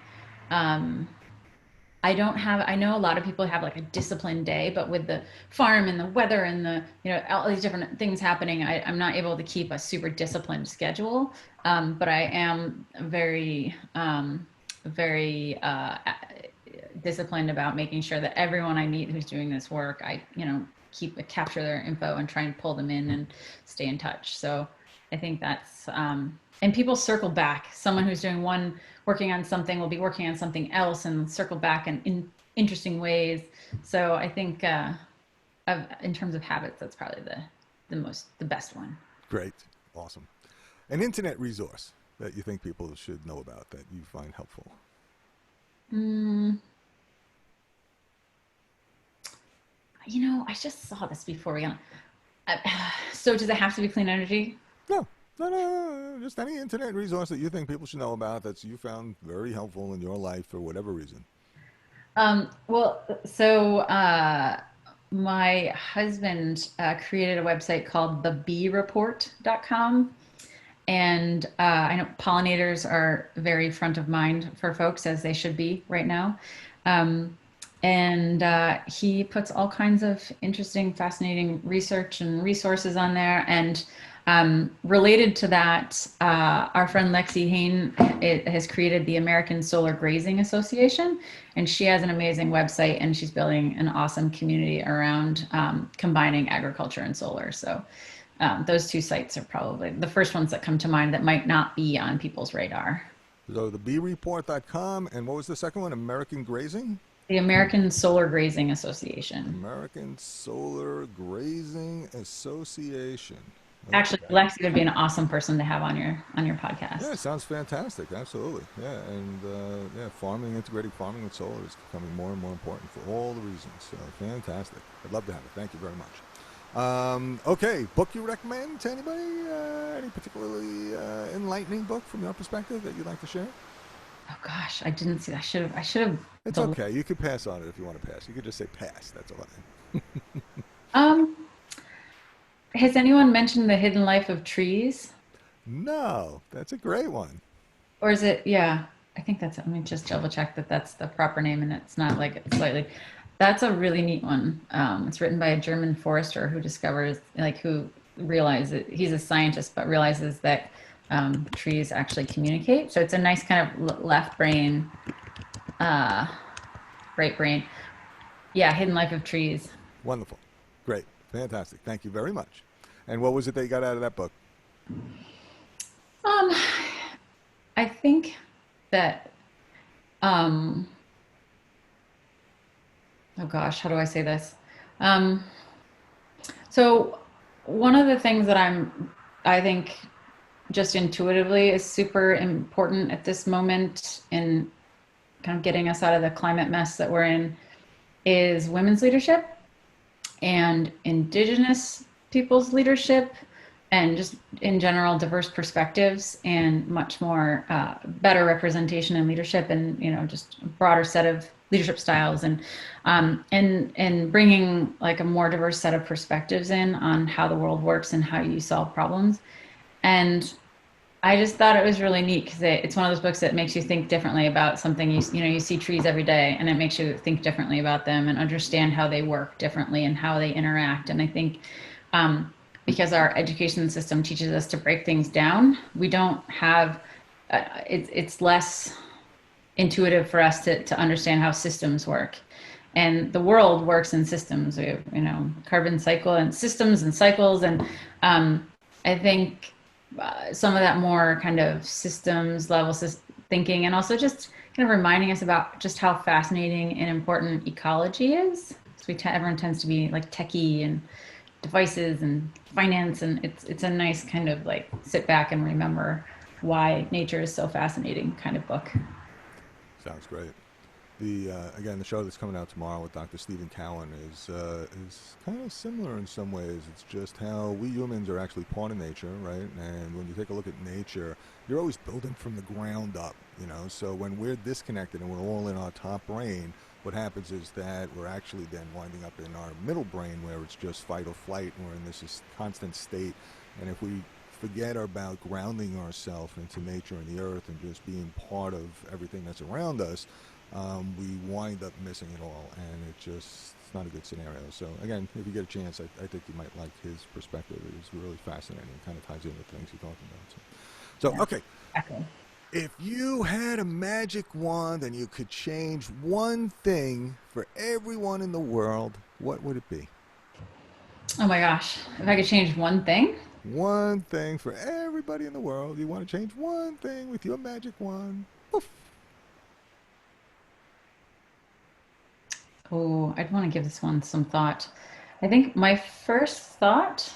um, I know a lot of people have like a disciplined day, but with the farm and the weather and all these different things happening, I'm not able to keep a super disciplined schedule. But I am very disciplined about making sure that everyone I meet who's doing this work, I, capture their info and try and pull them in and stay in touch. So I think and people circle back. Someone who's working on something will be working on something else and circle back in interesting ways. So I think, in terms of habits, that's probably the best one. Great. Awesome. An internet resource that you think people should know about that you find helpful. Mm, I just saw this before we got. So does it have to be clean energy? No, no. Just any internet resource that you think people should know about that you found very helpful in your life for whatever reason. Well, my husband created a website called thebeereport.com. And I know pollinators are very front of mind for folks, as they should be right now. Um, and he puts all kinds of interesting, fascinating research and resources on there. And related to that, our friend Lexi Hain has created the American Solar Grazing Association, and she has an amazing website, and she's building an awesome community around combining agriculture and solar. So those two sites are probably the first ones that come to mind that might not be on people's radar. So the beereport.com, and what was the second one? American Grazing? The American Solar Grazing Association. American Solar Grazing Association. Actually, Okay. Lexi would be an awesome person to have on your Yeah, it podcast. sounds fantastic. Absolutely. Yeah, and yeah, farming, integrated farming with solar is becoming more and more important for all the reasons. So fantastic. I'd love to have it. Thank you very much. Okay, book you recommend to anybody? Any particularly enlightening book from your perspective that you'd like to share? Oh gosh, I didn't see that. I should have. It's Del- okay. You could pass on it if you want to pass. You could just say pass. That's all I mean. um, has anyone mentioned The Hidden Life of Trees? No, that's a great one. Or is it? Yeah, I think that's. Let me just double check that that's the proper name and it's not like it's slightly. That's a really neat one. It's written by a German forester who discovers, like, who realizes he's a scientist, but realizes that trees actually communicate. So it's a nice kind of left brain, uh, right brain. Yeah, Hidden Life of Trees. Wonderful. Great. Fantastic. Thank you very much. And what was it that you got out of that book? Um, I think that um, oh gosh, how do I say this? Um, so one of the things that I think just intuitively is super important at this moment in kind of getting us out of the climate mess that we're in is women's leadership and indigenous people's leadership and just in general diverse perspectives and much more better representation in leadership and just a broader set of leadership styles and bringing like a more diverse set of perspectives in on how the world works and how you solve problems. And I just thought it was really neat because it's one of those books that makes you think differently about something. You see trees every day, and it makes you think differently about them and understand how they work differently and how they interact. And I think because our education system teaches us to break things down, we don't have. It's less intuitive for us to understand how systems work. And the world works in systems. We have, carbon cycle and systems and cycles. And I think some of that more kind of systems level thinking and also just kind of reminding us about just how fascinating and important ecology is. So everyone tends to be like techie and devices and finance, and it's a nice kind of like sit back and remember why nature is so fascinating kind of book. Sounds great. The again, the show that's coming out tomorrow with Dr. Stephen Cowan is kind of similar in some ways. It's just how we humans are actually part of nature, right? And when you take a look at nature, you're always building from the ground up, So when we're disconnected and we're all in our top brain, what happens is that we're actually then winding up in our middle brain where it's just fight or flight, and we're in this constant state. And if we forget about grounding ourselves into nature and the earth and just being part of everything that's around us, we wind up missing it all, and it's not a good scenario. So again, if you get a chance, I think you might like his perspective. It is really fascinating. It kind of ties in with things you're talking about. So Yeah, okay, exactly. if you had a magic wand and you could change one thing for everyone in the world, what would it be? Oh my gosh, if I could change one thing. One thing for everybody in the world. You want to change one thing with your magic wand. Poof. Oh, I'd want to give this one some thought. I think my first thought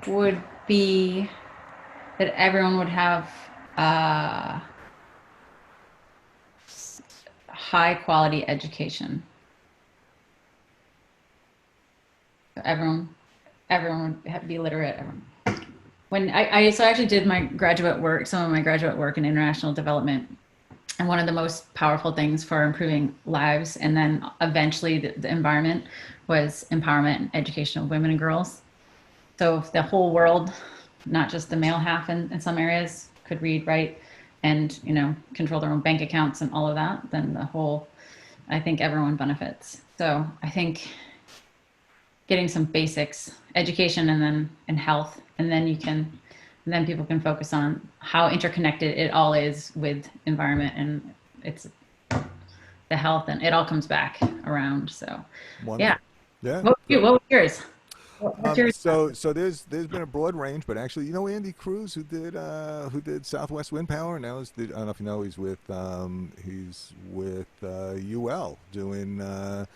would be that everyone would have uh, high quality education. Everyone, everyone would be literate. Everyone. When so I actually did my graduate work, some of my graduate work in international development. And one of the most powerful things for improving lives and then eventually the environment was empowerment and education of women and girls. So if the whole world, not just the male half in some areas, could read, write, and control their own bank accounts and all of that, then I think everyone benefits. So I think getting some basics, education, and health, and then people can focus on how interconnected it all is with environment and it's the health, and it all comes back around. So, yeah. Wonderful. Yeah. What, Great. what was yours? What's yours? So there's been a broad range, but actually, Andy Cruz who did Southwest Wind Power. Now I don't know if you know, he's with UL doing a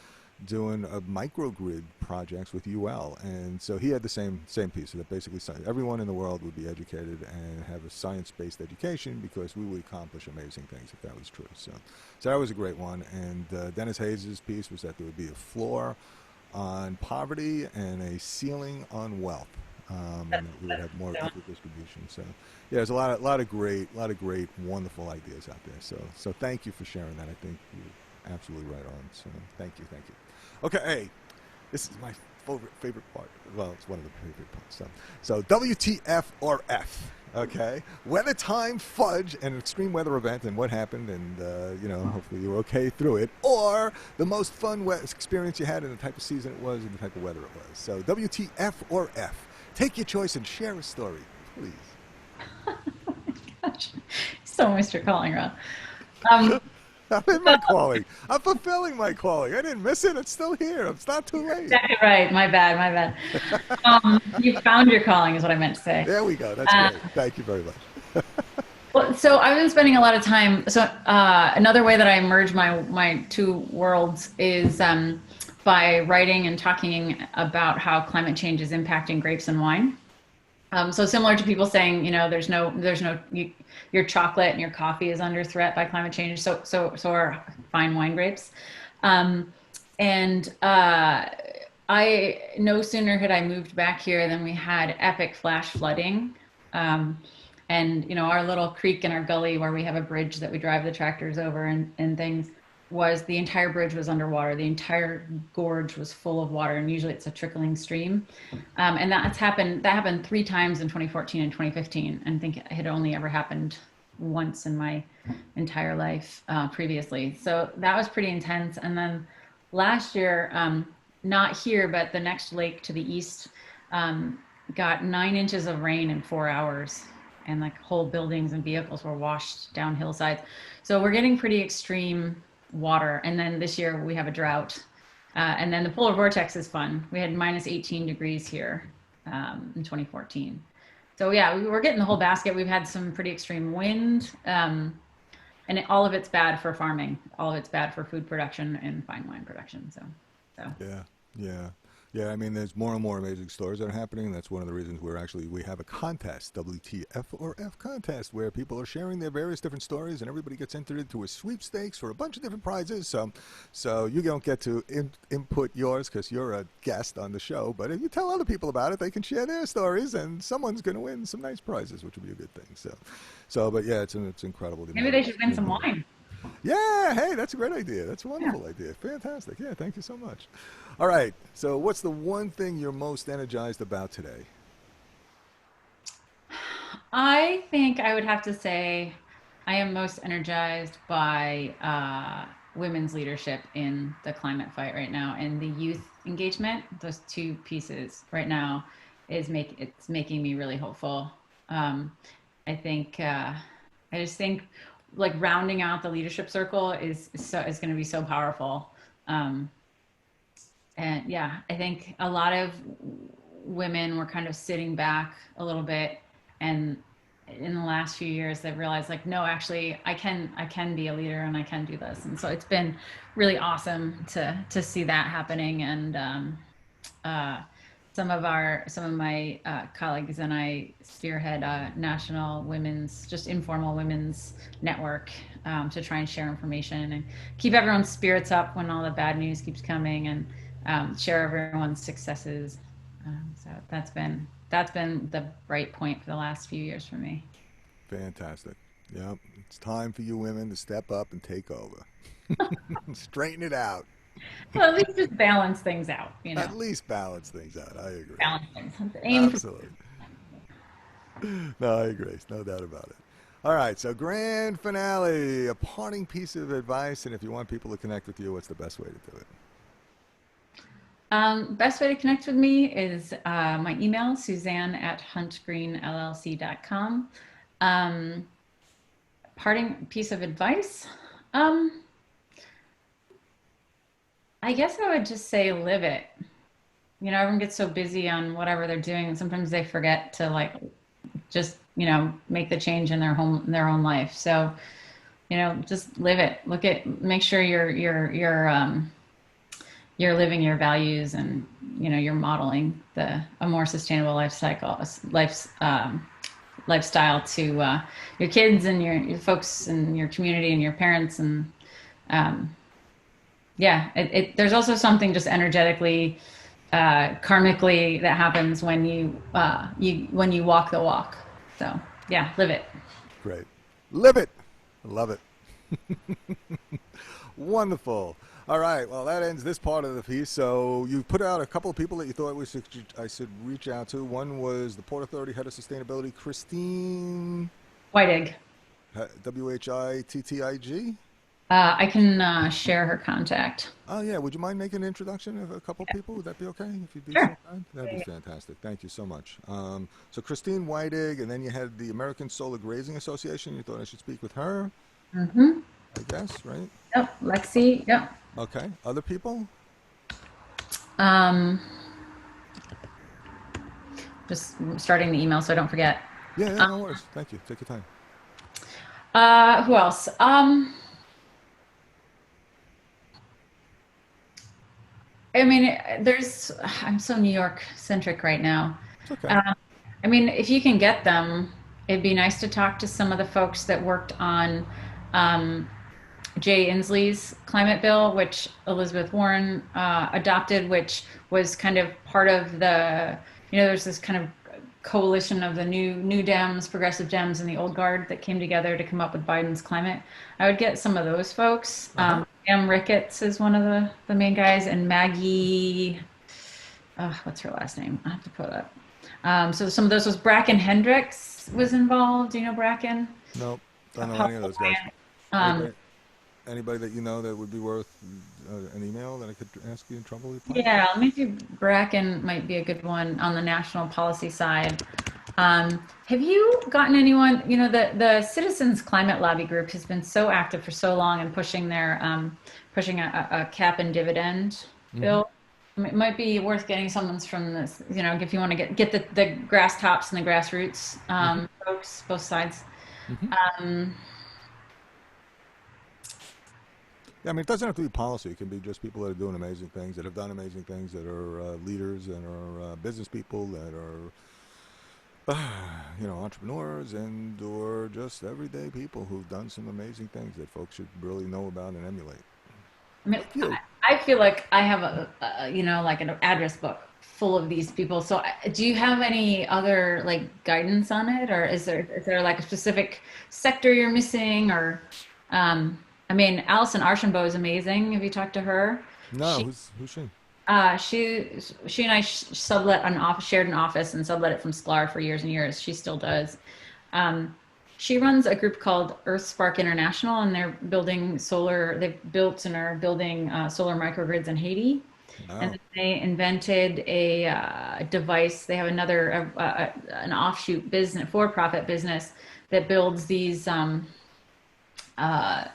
microgrid projects with UL, and so he had the same piece, so that basically everyone in the world would be educated and have a science-based education, because we would accomplish amazing things if that was true. So that was a great one. And Dennis Hayes' piece was that there would be a floor on poverty and a ceiling on wealth, and that we would have more equal distribution. So yeah, there's a lot of great, wonderful ideas out there. So thank you for sharing that. I think you're absolutely right on. So thank you. Okay, hey, this is my favorite part. Well, it's one of the favorite parts. So WTF or F? Okay, weather time fudge, an extreme weather event, and what happened, and hopefully you were okay through it, or the most fun experience you had, and the type of season it was, and the type of weather it was. So WTF or F? Take your choice and share a story, please. Oh my gosh, so Mr. Calling, Rob. I'm in my calling. I'm fulfilling my calling. I didn't miss it. It's still here. It's not too late. Exactly right. My bad. You found your calling is what I meant to say. There we go. That's great. Thank you very much. Well, so I've been spending a lot of time. So another way that I merge my two worlds is by writing and talking about how climate change is impacting grapes and wine. So similar to people saying, your chocolate and your coffee is under threat by climate change. So are fine wine grapes. I no sooner had I moved back here than we had epic flash flooding. And our little creek in our gully where we have a bridge that we drive the tractors over and things, was the entire bridge was underwater. The entire gorge was full of water, and usually it's a trickling stream. And that happened 3 times in 2014 and 2015. And I think it had only ever happened once in my entire life previously. So that was pretty intense. And then last year, not here, but the next lake to the east, got 9 inches of rain in 4 hours. And like whole buildings and vehicles were washed down hillsides. So we're getting pretty extreme water. And then this year we have a drought. And then the polar vortex is fun. We had minus 18 degrees here in 2014. So yeah, we're getting the whole basket. We've had some pretty extreme wind. And all of it's bad for farming. All of it's bad for food production and fine wine production. So. Yeah, I mean, there's more and more amazing stories that are happening. That's one of the reasons we have a contest, WTF or F contest, where people are sharing their various different stories, and everybody gets entered into a sweepstakes for a bunch of different prizes. So you don't get to input yours because you're a guest on the show, but if you tell other people about it, they can share their stories, and someone's going to win some nice prizes, which would be a good thing. But yeah, it's incredible. Maybe they should win some wine. Yeah, hey, that's a great idea. That's a wonderful idea. Fantastic. Yeah, thank you so much. All right, so what's the one thing you're most energized about today? I think I would have to say I am most energized by women's leadership in the climate fight right now, and the youth engagement. Those two pieces right now it's making me really hopeful. I just think like rounding out the leadership circle is going to be so powerful. And yeah, I think a lot of women were kind of sitting back a little bit, and in the last few years they've realized like, no, actually I can be a leader and I can do this. And so it's been really awesome to see that happening. And some of my colleagues and I spearhead a national informal women's network to try and share information and keep everyone's spirits up when all the bad news keeps coming. And share everyone's successes. So that's been the bright point for the last few years for me. Fantastic. Yep. It's time for you women to step up and take over. Straighten it out. Well, at least just balance things out, At least balance things out. I agree. balance things. Aim for. Absolutely. No, I agree. No doubt about it. All right. So, grand finale, a parting piece of advice. And if you want people to connect with you, what's the best way to do it? Best way to connect with me is my email, Suzanne at HuntGreenLLC.com. Um, Parting piece of advice. Um, I guess I would just say live it. Everyone gets so busy on whatever they're doing, and sometimes they forget to like just make the change in their own life. So just live it. Make sure you're living your values, and you're modeling a more sustainable lifestyle to your kids and your folks and your community and your parents. And um, yeah, there's also something just energetically, karmically, that happens when you walk the walk. So yeah, live it. Great. Live it. Love it. Wonderful. All right. Well, that ends this part of the piece. So you put out a couple of people that you thought I should reach out to. One was the Port Authority Head of Sustainability, Christine White egg. Whittig. I can share her contact. Oh yeah. Would you mind making an introduction of a couple of people? Would that be okay? If you'd be so Sure. kind, that'd be fantastic. Thank you so much. So Christine Whittig, and then you had the American Solar Grazing Association. You thought I should speak with her, Mm-hmm. I guess, right? Yep. Lexi. Yep. Okay. Other people? Um, just starting the email so I don't forget. Yeah, yeah, Um, no worries. Thank you. Take your time. who else? I mean, I'm so New York centric right now. It's okay. Um, I mean, if you can get them, it'd be nice to talk to some of the folks that worked on um, Jay Inslee's climate bill, which Elizabeth Warren adopted, which was kind of part of there's this kind of coalition of the new Dems, progressive Dems, and the old guard that came together to come up with Biden's climate. I would get some of those folks. Uh-huh. Pam Ricketts is one of the main guys, and Maggie, what's her last name? I have to put it up. So some of those was Bracken Hendricks was involved. Do you know Bracken? Nope. A Don't know any of powerful those guys. client. Um, Anybody, anybody that you know that would be worth an email that I could ask you in trouble reply? Yeah, let me see. Bracken might be a good one on the national policy side. Have you gotten anyone, the Citizens Climate Lobby Group has been so active for so long and pushing a cap and dividend Mm-hmm. bill. It might be worth getting someone's from this, if you want to get the grass tops and the grassroots Mm-hmm. folks, both sides. Mm-hmm. Um, Yeah, I mean, it doesn't have to be policy. It can be just people that are doing amazing things, that have done amazing things, that are leaders and are business people, that are entrepreneurs and or just everyday people who've done some amazing things that folks should really know about and emulate. I mean, Like you. I feel like I have like an address book full of these people. So do you have any other like guidance on it, or is there like a specific sector you're missing, or, I mean, Alison Archambault is amazing. Have you talked to her? No, She, who's she? she and I sublet an office, shared an office and sublet it from Sklar for years and years. She still does. Um, she runs a group called Earth Spark International, and they're building solar. They've built and are building solar microgrids in Haiti. And Wow. then they invented a device. They have an offshoot business, for-profit business that builds uh,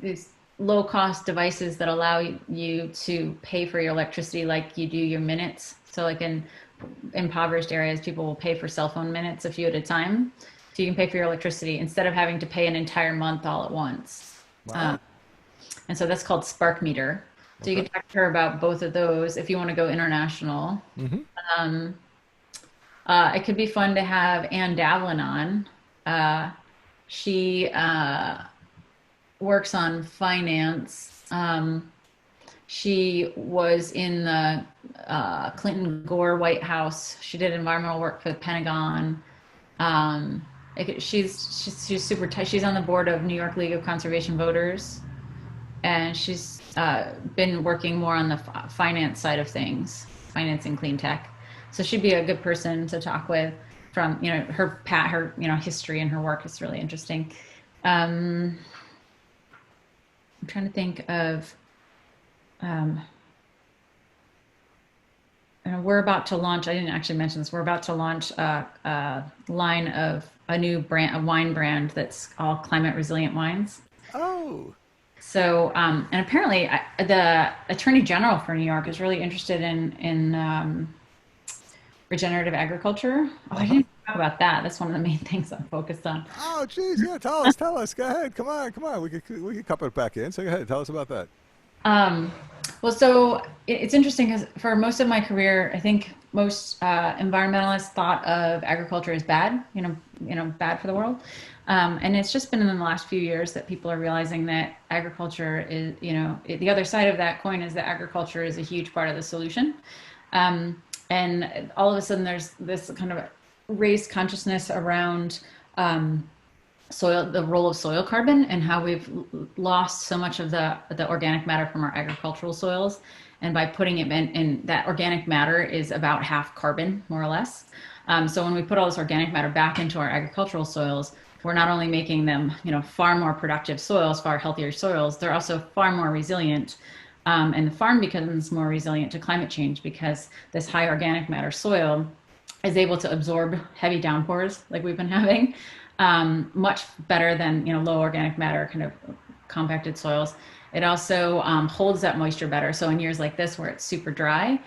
these low-cost devices that allow you to pay for your electricity like you do your minutes. So, like in impoverished areas, people will pay for cell phone minutes a few at a time. So you can pay for your electricity instead of having to pay an entire month all at once. Um, Wow. and so that's called Spark Meter. So you Okay. can talk to her about both of those if you want to go international. Mm-hmm. Um, it could be fun to have Ann Davlin on. She works on finance. She was in the Clinton Gore White House. She did environmental work for the Pentagon. Um, she's super tight. She's on the board of New York League of Conservation Voters, and she's been working more on the finance side of things, financing clean tech. So she'd be a good person to talk with. From her history and her work is really interesting. I'm trying to think of. Um, we're about to launch. I didn't actually mention this. We're about to launch a line of a new brand, a wine brand that's all climate resilient wines. Oh, So, and apparently, the Attorney General for New York is really interested in regenerative agriculture. Oh, I uh-huh. didn't talk about that. That's one of the main things I'm focused on. Oh, geez, yeah. Tell us. Go ahead. Come on. We could couple it back in. So go ahead. Tell us about that. Um, well, so it's interesting because for most of my career, I think most environmentalists thought of agriculture as bad, bad for the world. And it's just been in the last few years that people are realizing that agriculture is, the other side of that coin is that agriculture is a huge part of the solution. And all of a sudden, there's this kind of raised consciousness around soil, the role of soil carbon, and how we've lost so much of the organic matter from our agricultural soils. And by putting it in that organic matter is about half carbon, more or less. So when we put all this organic matter back into our agricultural soils, we're not only making them, far more productive soils, far healthier soils, they're also far more resilient. And the farm becomes more resilient to climate change because this high organic matter soil is able to absorb heavy downpours like we've been having, much better than low organic matter kind of compacted soils. It also holds that moisture better. So in years like this where it's super dry,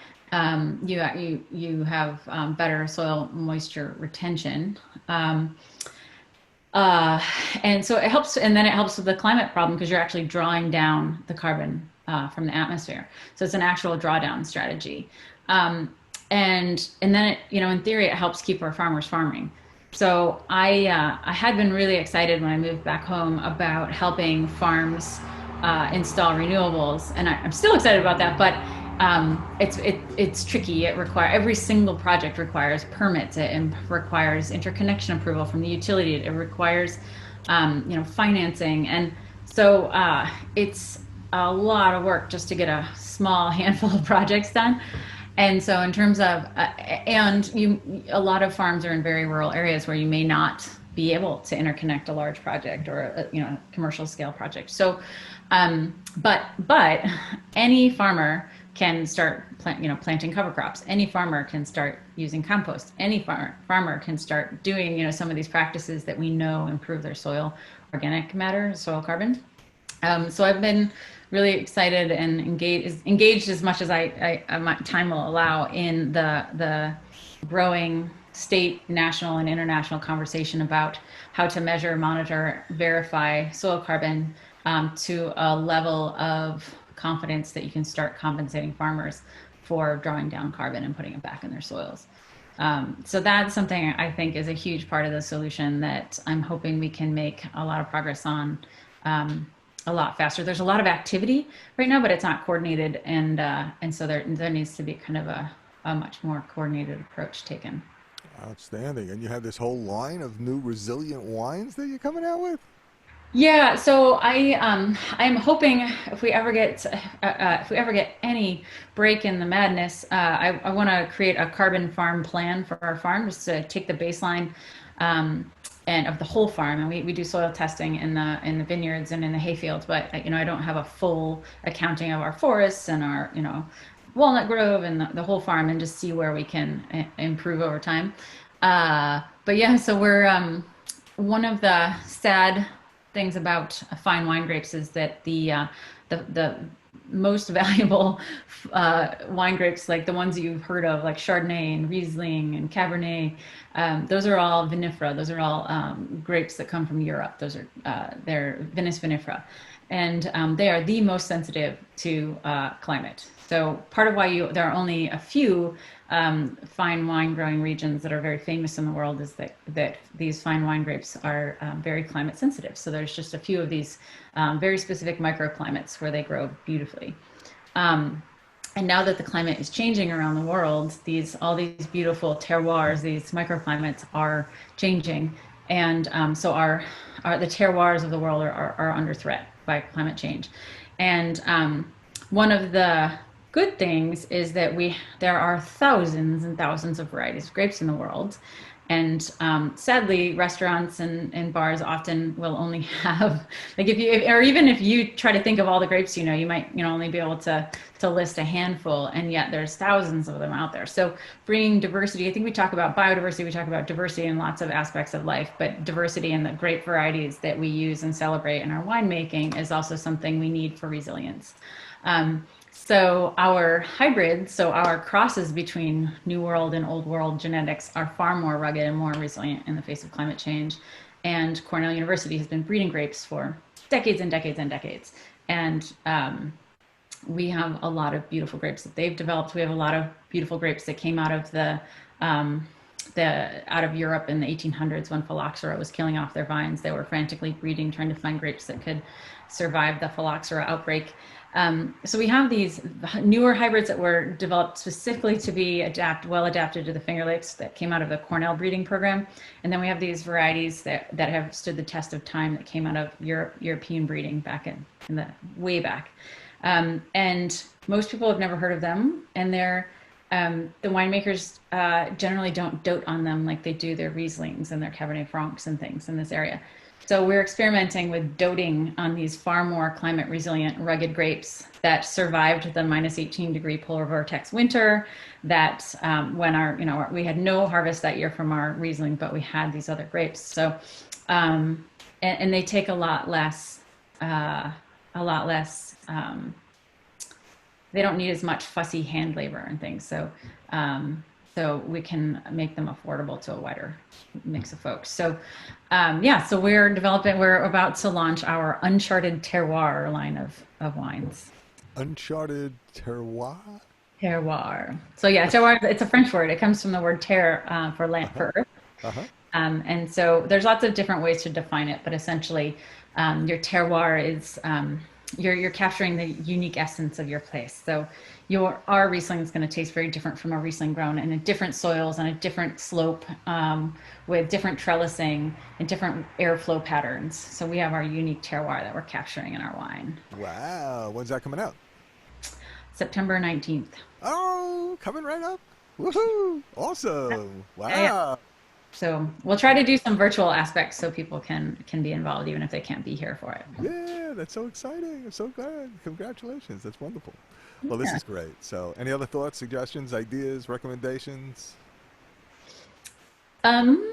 you have better soil moisture retention. Uh, and so it helps, and then it helps with the climate problem because you're actually drawing down the carbon from the atmosphere. So it's an actual drawdown strategy. And then in theory, it helps keep our farmers farming. So I had been really excited when I moved back home about helping farms install renewables, and I'm still excited about that. But it's tricky. Every single project requires permits. It requires interconnection approval from the utility. It requires financing, and so it's a lot of work just to get a small handful of projects done. And so in terms of a lot of farms are in very rural areas where you may not be able to interconnect a large project or a commercial scale project. So but any farmer can start planting cover crops. Any farmer can start using compost. Any farmer can start doing some of these practices that we know improve their soil organic matter, soil carbon. So I've been really excited and engaged as much as my time will allow in the growing state, national, and international conversation about how to measure, monitor, verify soil carbon to a level of confidence that you can start compensating farmers for drawing down carbon and putting it back in their soils. So that's something I think is a huge part of the solution that I'm hoping we can make a lot of progress on a lot faster. There's a lot of activity right now, but it's not coordinated, and so there needs to be kind of a much more coordinated approach taken. Outstanding. And you have this whole line of new resilient wines that you're coming out with? Yeah, so I'm hoping if we ever get any break in the madness, I want to create a carbon farm plan for our farm, just to take the baseline and of the whole farm. And we do soil testing in the vineyards and in the hayfields, but I don't have a full accounting of our forests and our walnut grove and the whole farm, and just see where we can improve over time. But yeah, so we're one of the sad things about fine wine grapes is that the most valuable wine grapes, like the ones you've heard of, like Chardonnay and Riesling and Cabernet, those are all vinifera. Those are all grapes that come from Europe. Those are they're Vinus vinifera, and they are the most sensitive to climate. So part of why there are only a few fine wine growing regions that are very famous in the world is that these fine wine grapes are very climate sensitive. So there's just a few of these very specific microclimates where they grow beautifully. Um, and now that the climate is changing around the world, all these beautiful terroirs, these microclimates are changing, and so the terroirs of the world are under threat by climate change. And one of the good things is that there are thousands and thousands of varieties of grapes in the world. And sadly, restaurants and bars often will only have, like, or even if you try to think of all the grapes, you might, only be able to list a handful, and yet there's thousands of them out there. So bringing diversity, I think we talk about biodiversity, we talk about diversity in lots of aspects of life, but diversity in the grape varieties that we use and celebrate in our winemaking is also something we need for resilience. So our hybrids, so our crosses between New World and Old World genetics are far more rugged and more resilient in the face of climate change. And Cornell University has been breeding grapes for decades and decades and decades. And we have a lot of beautiful grapes that they've developed. We have a lot of beautiful grapes that came out of out of Europe in the 1800s when phylloxera was killing off their vines. They were frantically breeding, trying to find grapes that could survive the phylloxera outbreak. So we have these newer hybrids that were developed specifically to be well adapted to the Finger Lakes that came out of the Cornell breeding program. And then we have these varieties that have stood the test of time that came out of European breeding back in the way back. And most people have never heard of them. And the winemakers generally don't dote on them like they do their Rieslings and their Cabernet Francs and things in this area. So we're experimenting with doting on these far more climate resilient, rugged grapes that survived the minus 18 degree polar vortex winter. That when we had no harvest that year from our Riesling, but we had these other grapes. So, and they take a lot less. They don't need as much fussy hand labor and things. So we can make them affordable to a wider mix of folks. So so we're about to launch our Uncharted Terroir line of wines. Uncharted terroir. Terroir. So yeah, terroir, it's a French word. It comes from the word terre, for land, Uh-huh. for earth. Uh-huh. And so there's lots of different ways to define it, but essentially, your terroir is you're capturing the unique essence of your place. So our Riesling is going to taste very different from a Riesling grown in different soils on a different slope, with different trellising and different airflow patterns. So we have our unique terroir that we're capturing in our wine. Wow. When's that coming out? September 19th. Oh, coming right up. Woohoo. Awesome. Yeah, yeah. Wow. So we'll try to do some virtual aspects so people can be involved even if they can't be here for it. Yeah, that's so exciting. I'm so glad. Congratulations. That's wonderful. Well, this Yeah. is great. So, any other thoughts, suggestions, ideas, recommendations? Um,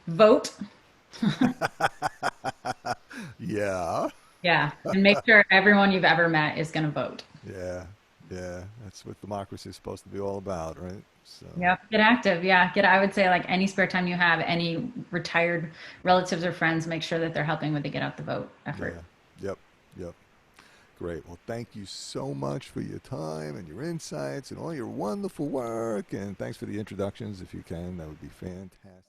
Vote. Yeah. Yeah, and make sure everyone you've ever met is going to vote. Yeah. Yeah. That's what democracy is supposed to be all about, right? So, Yep, get active. Yeah, I would say like any spare time you have, any retired relatives or friends, make sure that they're helping with the get out the vote effort. yeah. Yep. Yep. Great. Well, thank you so much for your time and your insights and all your wonderful work. And thanks for the introductions. If you can, that would be fantastic.